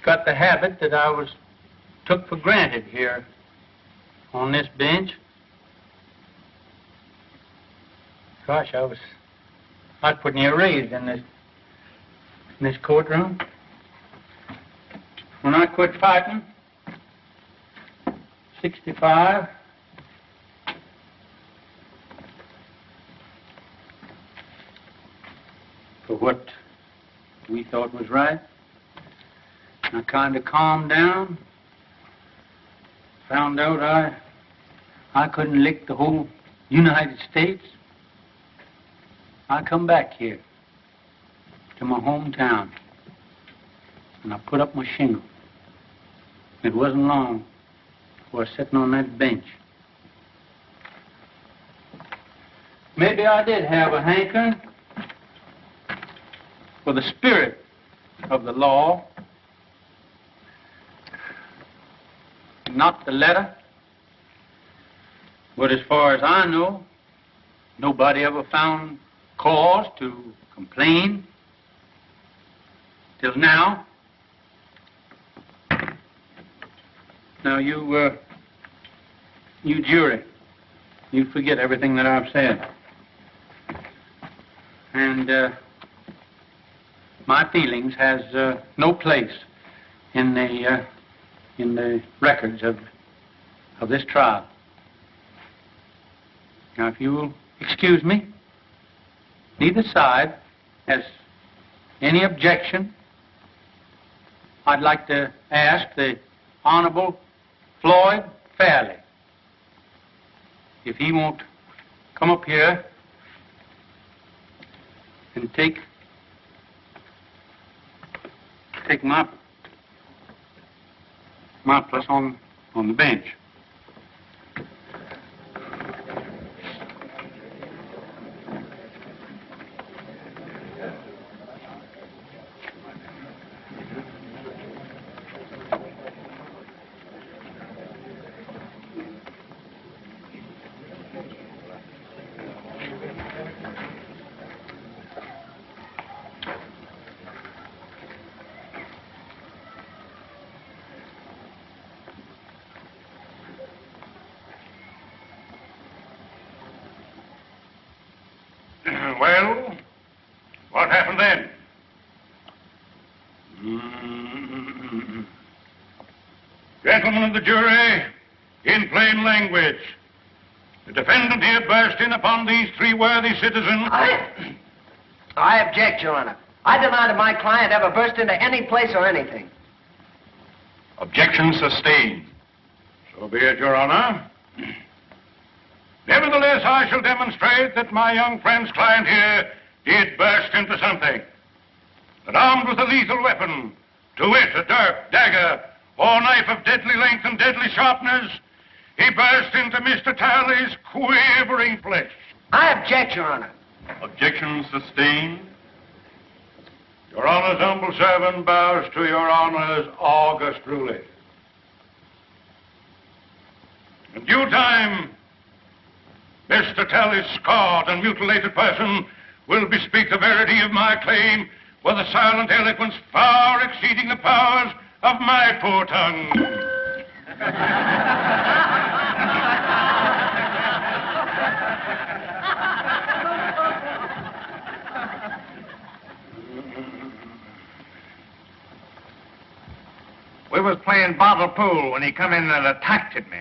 got the habit that I was took for granted here on this bench. Gosh, I was put near raised in this courtroom. When I quit fighting, 65, for what we thought was right, I kind of calmed down, found out I couldn't lick the whole United States. I come back here to my hometown, and I put up my shingle. It wasn't long before I was sitting on that bench. Maybe I did have a hankering for the spirit of the law, not the letter. But as far as I know, nobody ever found cause to complain till now. Now, you jury, you forget everything that I've said. And my feelings has no place in the records of this trial. Now, if you will excuse me, neither side has any objection. I'd like to ask the Honorable Floyd Fairley if he won't come up here and take my place on the bench. Well, what happened then? Gentlemen of the jury, in plain language, the defendant here burst in upon these three worthy citizens I object, Your Honor. I deny that my client ever burst into any place or anything. Objection sustained. So be it, Your Honor. Nevertheless, I shall demonstrate that my young friend's client here did burst into something. That armed with a lethal weapon, to wit, a dirk, dagger, or knife of deadly length and deadly sharpness, he burst into Mr. Talley's quivering flesh. I object, Your Honor. Objection sustained. Your Honor's humble servant bows to Your Honor's august ruling. In due time, Mr. Talley's scarred and mutilated person will bespeak the verity of my claim with a silent eloquence far exceeding the powers of my poor tongue. We was playing bottle pool when he come in and attacked at me.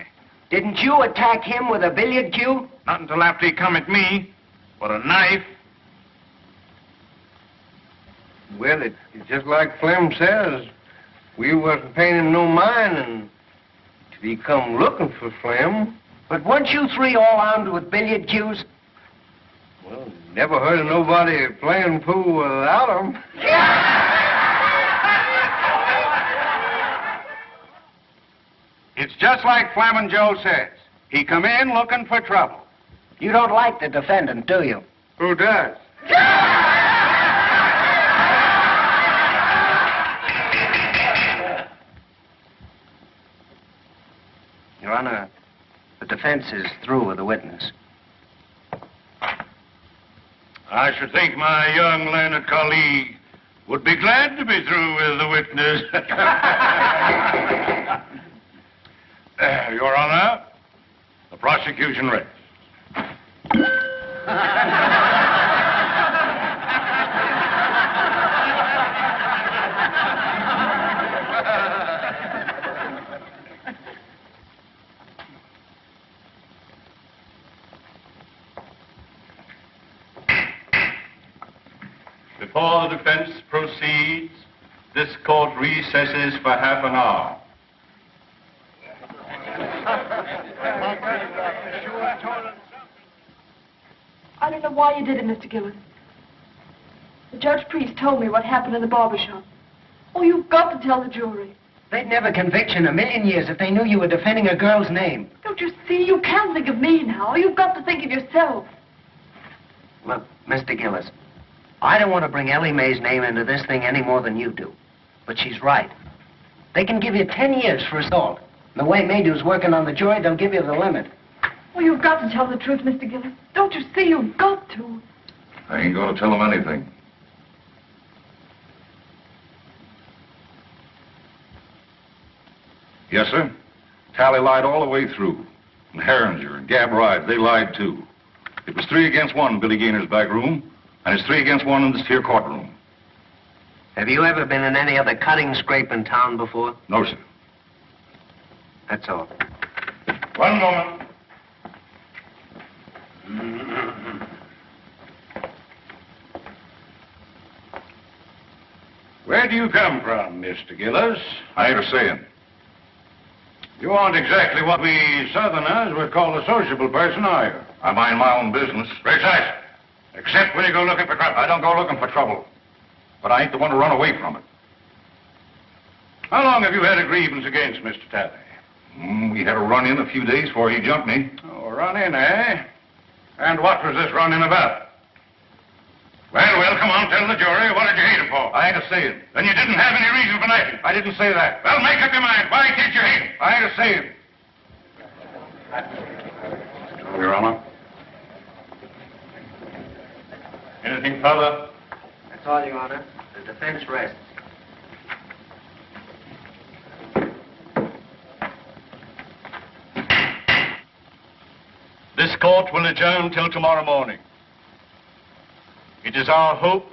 Didn't you attack him with a billiard cue? Not until after he come at me with a knife. Well, it's just like Flem says. We wasn't paying him no mind until he come looking for Flem. But weren't you three all armed with billiard cues? Well, never heard of nobody playing pool without him. It's just like Flamin' Joe says. He come in looking for trouble. You don't like the defendant, do you? Who does? Your Honor, the defense is through with the witness. I should think my young learned colleague would be glad to be through with the witness. Your Honor, the prosecution rests. Before the defense proceeds, this court recesses for half an hour. I don't know why you did it, Mr. Gillis. The Judge Priest told me what happened in the barber shop. Oh, you've got to tell the jury. They'd never convict you in a million years if they knew you were defending a girl's name. Don't you see? You can't think of me now. You've got to think of yourself. Look, Mr. Gillis, I don't want to bring Ellie Mae's name into this thing any more than you do. But she's right. They can give you 10 years for assault. And the way Maydew's working on the jury, they'll give you the limit. Well, you've got to tell the truth, Mr. Gillis. Don't you see? You've got to. I ain't going to tell him anything. Yes, sir. Talley lied all the way through. And Herringer and Gab Ride, they lied too. It was 3 against 1 in Billy Gaynor's back room, and it's 3 against 1 in this here courtroom. Have you ever been in any other cutting scrape in town before? No, sir. That's all. One moment. Where do you come from, Mr. Gillis? I ain't a saying. You aren't exactly what we Southerners would call a sociable person, are you? I mind my own business. Precisely. Except when you go looking for trouble. I don't go looking for trouble. But I ain't the one to run away from it. How long have you had a grievance against Mr. Talley? We had a run-in a few days before he jumped me. Oh, run-in, eh? And what was this run-in about? Well, come on, tell the jury. What did you hate him for? I ain't a saying. Then you didn't have any reason for knifing. I didn't say that. Well, make up your mind. Why did you hate him? I ain't a saying. Your Honor. Anything further? That's all, Your Honor. The defense rests. This court will adjourn till tomorrow morning. It is our hope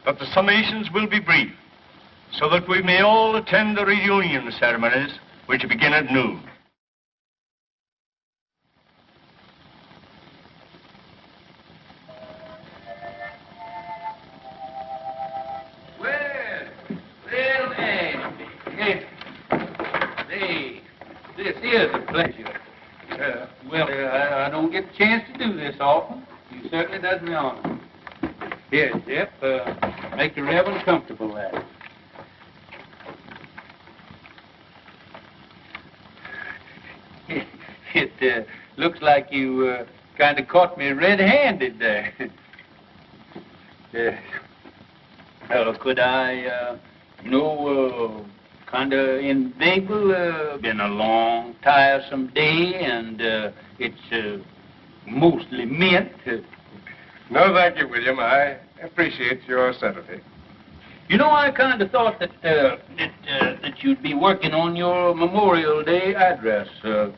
that the summations will be brief, so that we may all attend the reunion ceremonies, which begin at noon. I don't get the chance to do this often. You certainly does me honor. Here, Jeff, make the Reverend comfortable there. It looks like you kind of caught me red-handed there. Could I, kind of inveigle? Been a long, tiresome day, and it's mostly mint. No, thank you, William. I appreciate your sympathy. You know, I kind of thought that you'd be working on your Memorial Day address for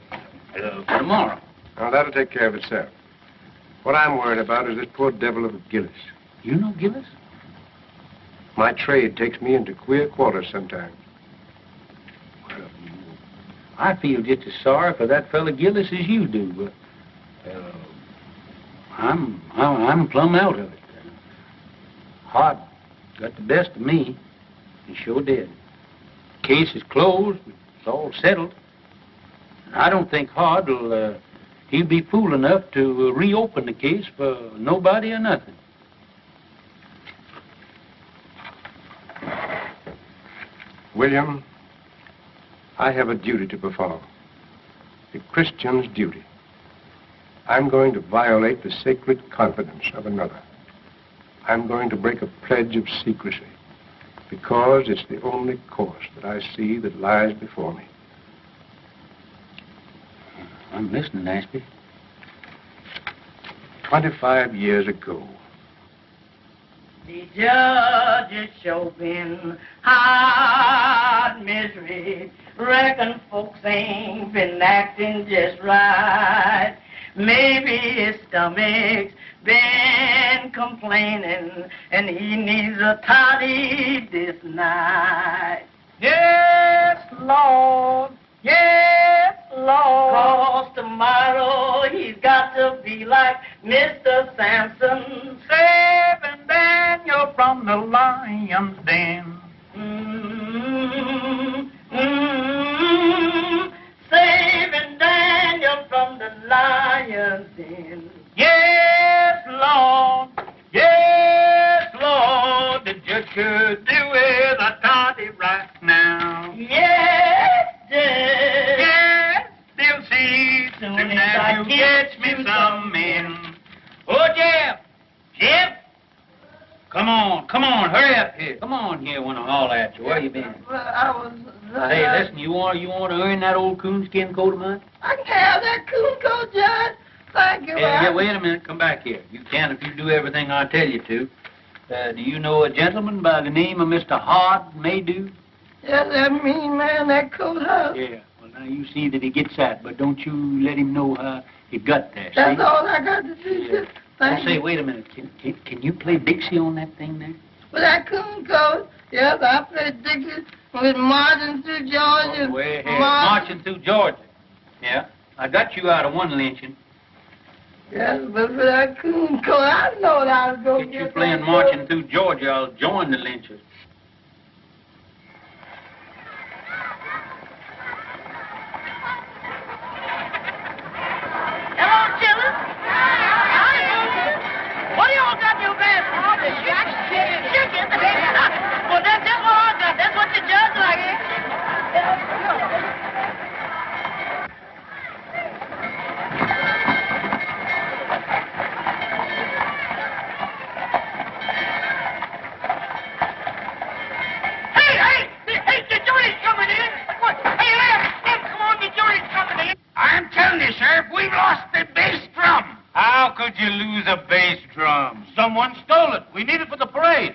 tomorrow. Now, that'll take care of itself. What I'm worried about is this poor devil of a Gillis. You know Gillis? My trade takes me into queer quarters sometimes. Well, I feel just as sorry for that fella Gillis as you do, but I'm plumb out of it. Hart got the best of me. He sure did. Case is closed. It's all settled. I don't think Hart will, he'll be fool enough to reopen the case for nobody or nothing. William, I have a duty to perform. A Christian's duty. I'm going to violate the sacred confidence of another. I'm going to break a pledge of secrecy because it's the only course that I see that lies before me. I'm listening, Ashby. 25 years ago, the judge is sure been hard misery. Reckon folks ain't been acting just right. Maybe his stomach's been complaining and he needs a toddy this night. Yes, Lord. Yes, Lord. 'Cause tomorrow he's got to be like Mr. Samson, saving Daniel from the lion's den. Saving Daniel from the lion's den. Yes, Lord. Yes, Lord. The judge could do with a toddy right now. Yes, Judge. Yes, they'll see soon as you catch me some men. Oh, Jeff. Jeff. Come on, hurry up here. Come on here when I holler at you. Where you been? Well, I was... Hey, listen, you want to earn that old coonskin coat of mine? I can have that coon coat, Judge. Thank you. Yeah, wait a minute. Come back here. You can if you do everything I tell you to. Do you know a gentleman by the name of Mr. Hart Maydew? Yes, that mean man, that coat house. Yeah. Well, now you see that he gets that, but don't you let him know how he got there. That's see? all I got to do. Yeah. Thank Say, you. wait a minute. Can you play Dixie on that thing there? With that coon coat, yes, I played Dixie with Marching Through Georgia. Way ahead. Marching Through Georgia. Yeah. I got you out of one lynching. Yes, but for that coon coat, I know that I was going to Get you playing Marching Through Georgia, I'll join the lynchers. Hello, children. What do y'all got in your basket? Oh, the chicken. Well, that's just what I got. That's what the judge likes. Hey, the jury's coming in. What? Hey, Lem, come on, the jury's coming in. I'm telling you, Sheriff, we've lost the bass drum. How could you lose a bass drum? Someone stole it. We need it for the parade.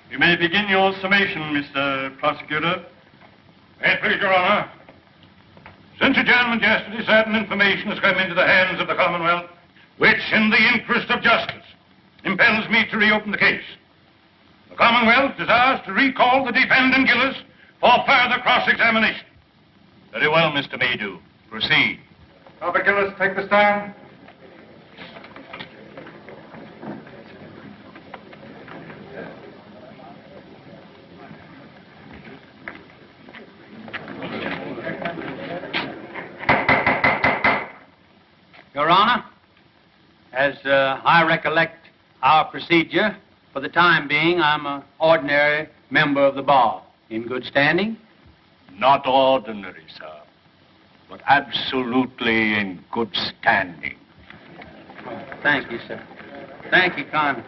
You may begin your summation, Mr. Prosecutor. May it please, Your Honor. Since adjournment yesterday, certain information has come into the hands of the Commonwealth, which, in the interest of justice, impels me to reopen the case. The Commonwealth desires to recall the defendant Gillis for further cross-examination. Very well, Mr. Maydew. Proceed. Robert Gillis, take the stand. Your Honor, as I recollect our procedure, for the time being, I'm an ordinary member of the bar. In good standing? Not ordinary, sir, but absolutely in good standing. Thank you, sir. Thank you, Con.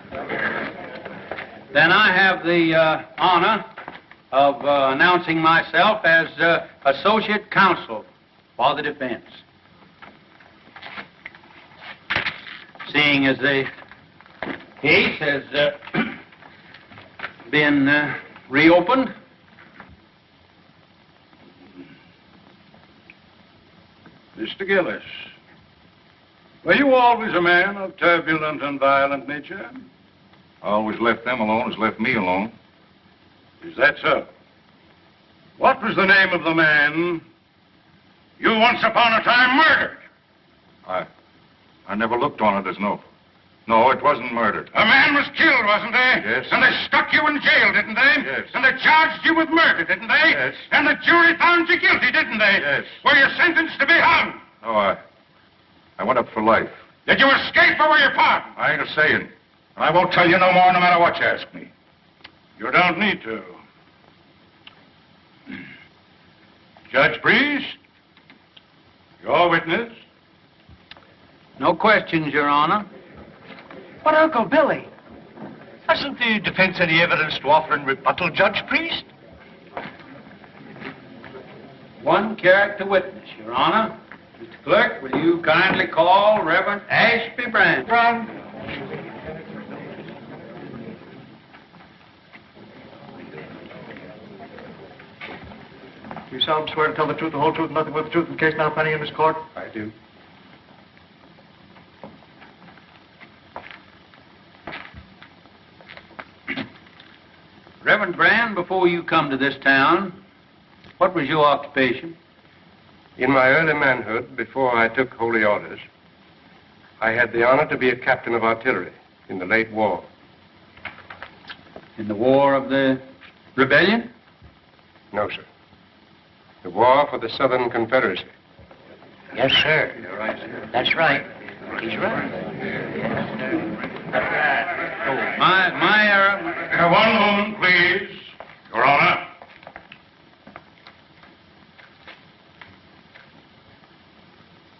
Then I have the honor of announcing myself as Associate Counsel for the defense. Seeing as the case has been reopened, Mr. Gillis, were you always a man of turbulent and violent nature? Always left them alone, has left me alone. Is that so? What was the name of the man you once upon a time murdered? I never looked on it as no, it wasn't murdered. A man was killed, wasn't he? Yes. And they stuck you in jail, didn't they? Yes. And they charged you with murder, didn't they? Yes. And the jury found you guilty, didn't they? Yes. Were you sentenced to be hung? No, I went up for life. Did you escape or were you pardoned? I ain't a saying. And I won't tell you no more no matter what you ask me. You don't need to. Judge Priest, your witness. no questions, Your Honor. But, Uncle Billy, hasn't the defense any evidence to offer in rebuttal, Judge Priest? One character witness, Your Honor. Mr. Clerk, will you kindly call Reverend Ashby Brand? You solemnly swear to tell the truth, the whole truth, and nothing but the truth in the case now pending in this court? I do. Reverend Brand, before you come to this town, what was your occupation? In my early manhood, before I took holy orders, I had the honor to be a captain of artillery in the late war. In the War of the Rebellion? No, sir. The war for the Southern Confederacy. Yes, sir. You're right, sir. That's right. He's right. My error. One moment, please. Your Honor.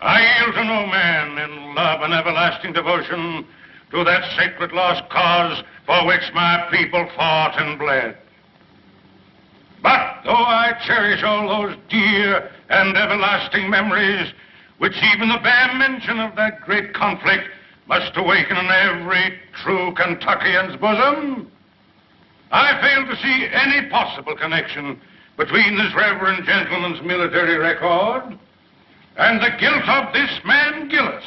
I yield to no man in love and everlasting devotion to that sacred lost cause for which my people fought and bled. But though I cherish all those dear and everlasting memories, which even the bare mention of that great conflict must awaken in every true Kentuckian's bosom, I fail to see any possible connection between this reverend gentleman's military record and the guilt of this man, Gillis.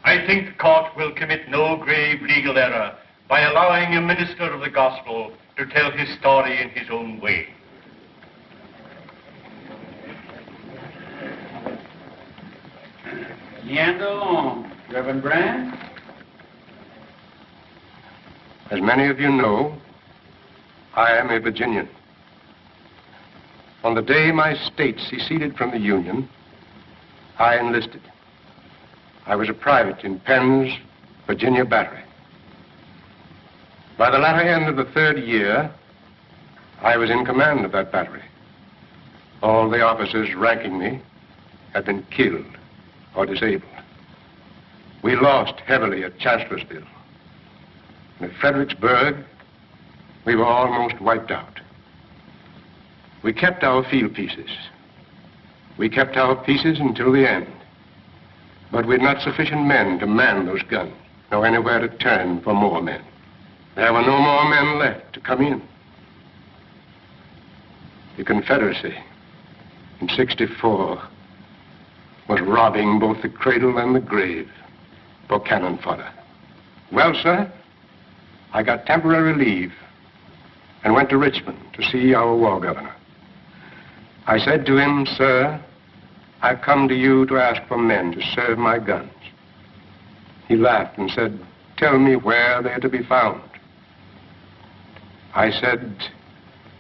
I think the court will commit no grave legal error by allowing a minister of the gospel to tell his story in his own way. Meander along, Reverend Brand. As many of you know, I am a Virginian. On the day my state seceded from the Union, I enlisted. I was a private in Penn's Virginia Battery. By the latter end of the 3rd year, I was in command of that battery. All the officers ranking me had been killed or disabled. We lost heavily at Chancellorsville. And at Fredericksburg, we were almost wiped out. We kept our field pieces. We kept our pieces until the end. But we had not sufficient men to man those guns, nor anywhere to turn for more men. There were no more men left to come in. The Confederacy in '64 was robbing both the cradle and the grave for cannon fodder. Well, sir, I got temporary leave and went to Richmond to see our war governor. I said to him, "Sir, I've come to you to ask for men to serve my guns." He laughed and said, "Tell me where they're to be found." I said,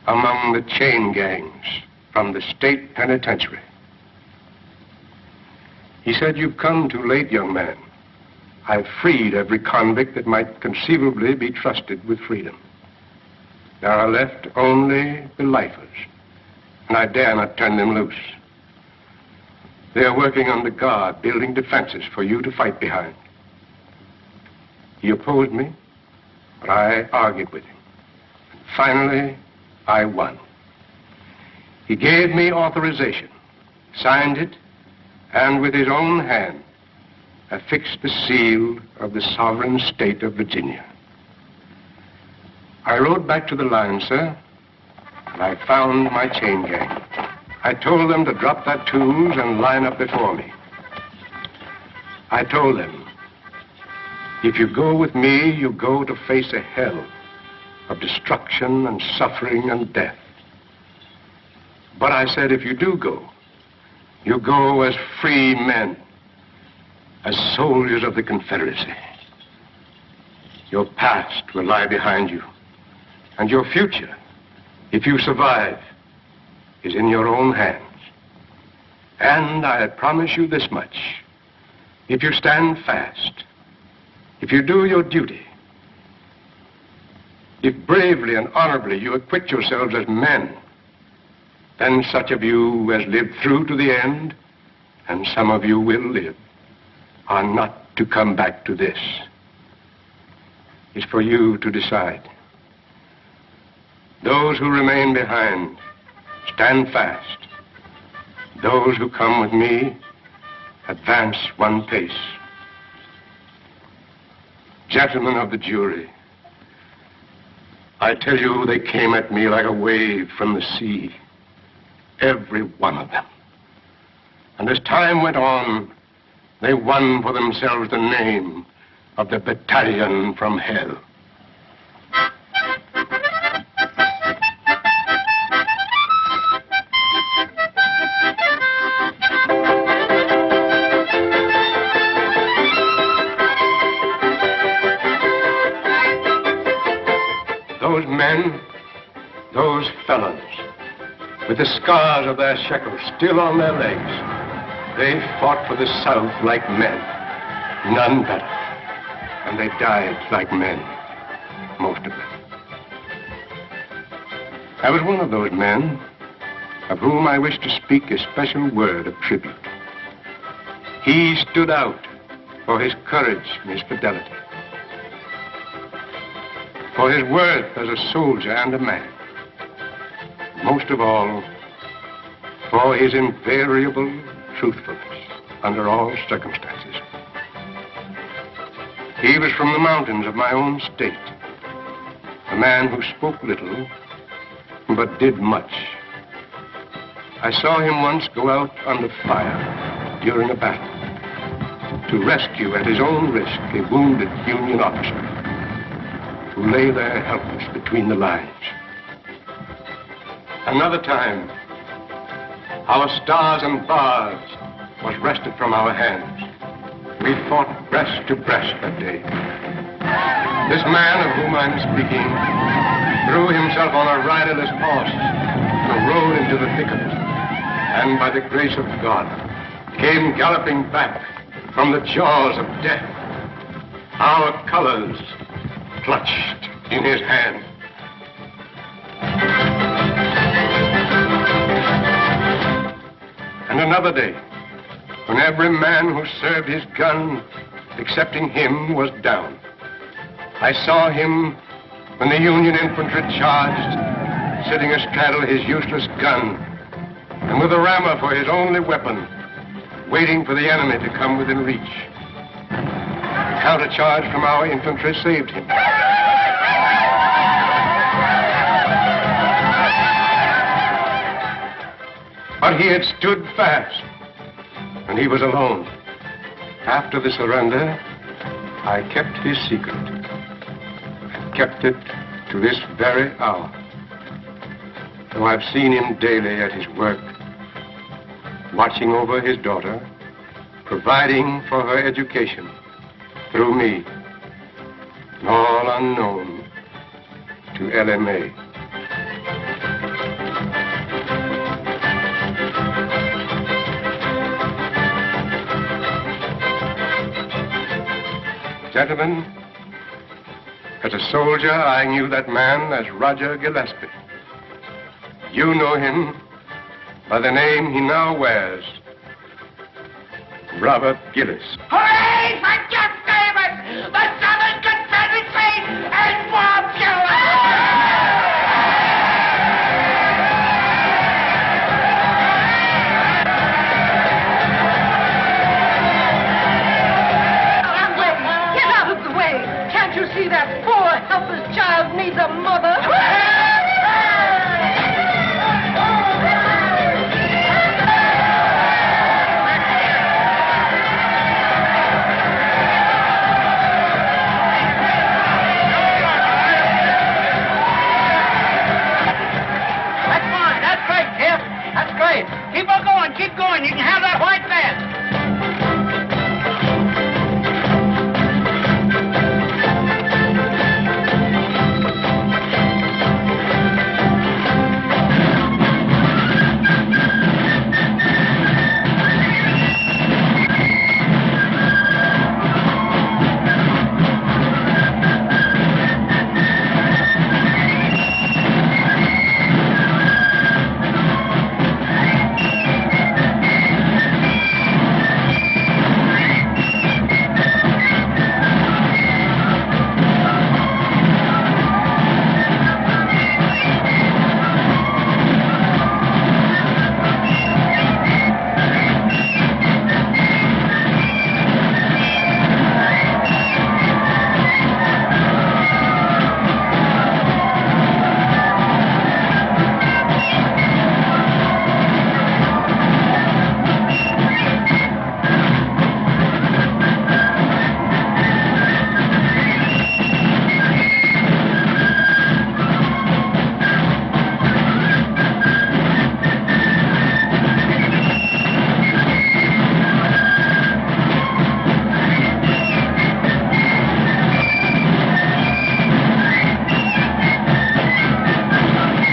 "Among the chain gangs from the state penitentiary." He said, "You've come too late, young man. I've freed every convict that might conceivably be trusted with freedom. There are left only the lifers, and I dare not turn them loose. They are working under guard, building defenses for you to fight behind." He opposed me, but I argued with him. Finally, I won. He gave me authorization, signed it, and with his own hand affixed the seal of the sovereign state of Virginia. I rode back to the line, sir, and I found my chain gang. I told them to drop their tools and line up before me. I told them, if you go with me, you go to face a hell of destruction and suffering and death. But I said, if you do go, you go as free men, as soldiers of the Confederacy. Your past will lie behind you, and your future, if you survive, is in your own hands. And I promise you this much: if you stand fast, if you do your duty, if bravely and honorably you acquit yourselves as men, then such of you as live through to the end, and some of you will live, are not to come back to this. It's for you to decide. Those who remain behind, stand fast. Those who come with me, advance one pace. Gentlemen of the jury, I tell you, they came at me like a wave from the sea. Every one of them. And as time went on, they won for themselves the name of the Battalion from Hell. Those men, those fellows, with the scars of their shekels still on their legs, they fought for the South like men, none better. And they died like men, most of them. I was one of those men of whom I wish to speak a special word of tribute. He stood out for his courage and his fidelity, for his worth as a soldier and a man. Most of all, for his invariable truthfulness under all circumstances. He was from the mountains of my own state, a man who spoke little, but did much. I saw him once go out under fire during a battle to rescue at his own risk a wounded Union officer who lay there helpless between the lines. Another time, our stars and bars was wrested from our hands. We fought breast to breast that day. This man of whom I'm speaking threw himself on a riderless horse and rode into the thick of it, and by the grace of God, came galloping back from the jaws of death. Our colors clutched in his hand. And another day, when every man who served his gun, excepting him, was down, I saw him when the Union infantry charged, sitting astraddle his useless gun, and with a rammer for his only weapon, waiting for the enemy to come within reach. The countercharge from our infantry saved him. But he had stood fast, and he was alone. After the surrender, I kept his secret, and kept it to this very hour. Though I've seen him daily at his work, watching over his daughter, providing for her education through me, and all unknown to Ellie Mae. Gentlemen, as a soldier, I knew that man as Roger Gillespie. You know him by the name he now wears, Robert Gillis. Hooray for Jeff Davis, the Southern Confederacy has won!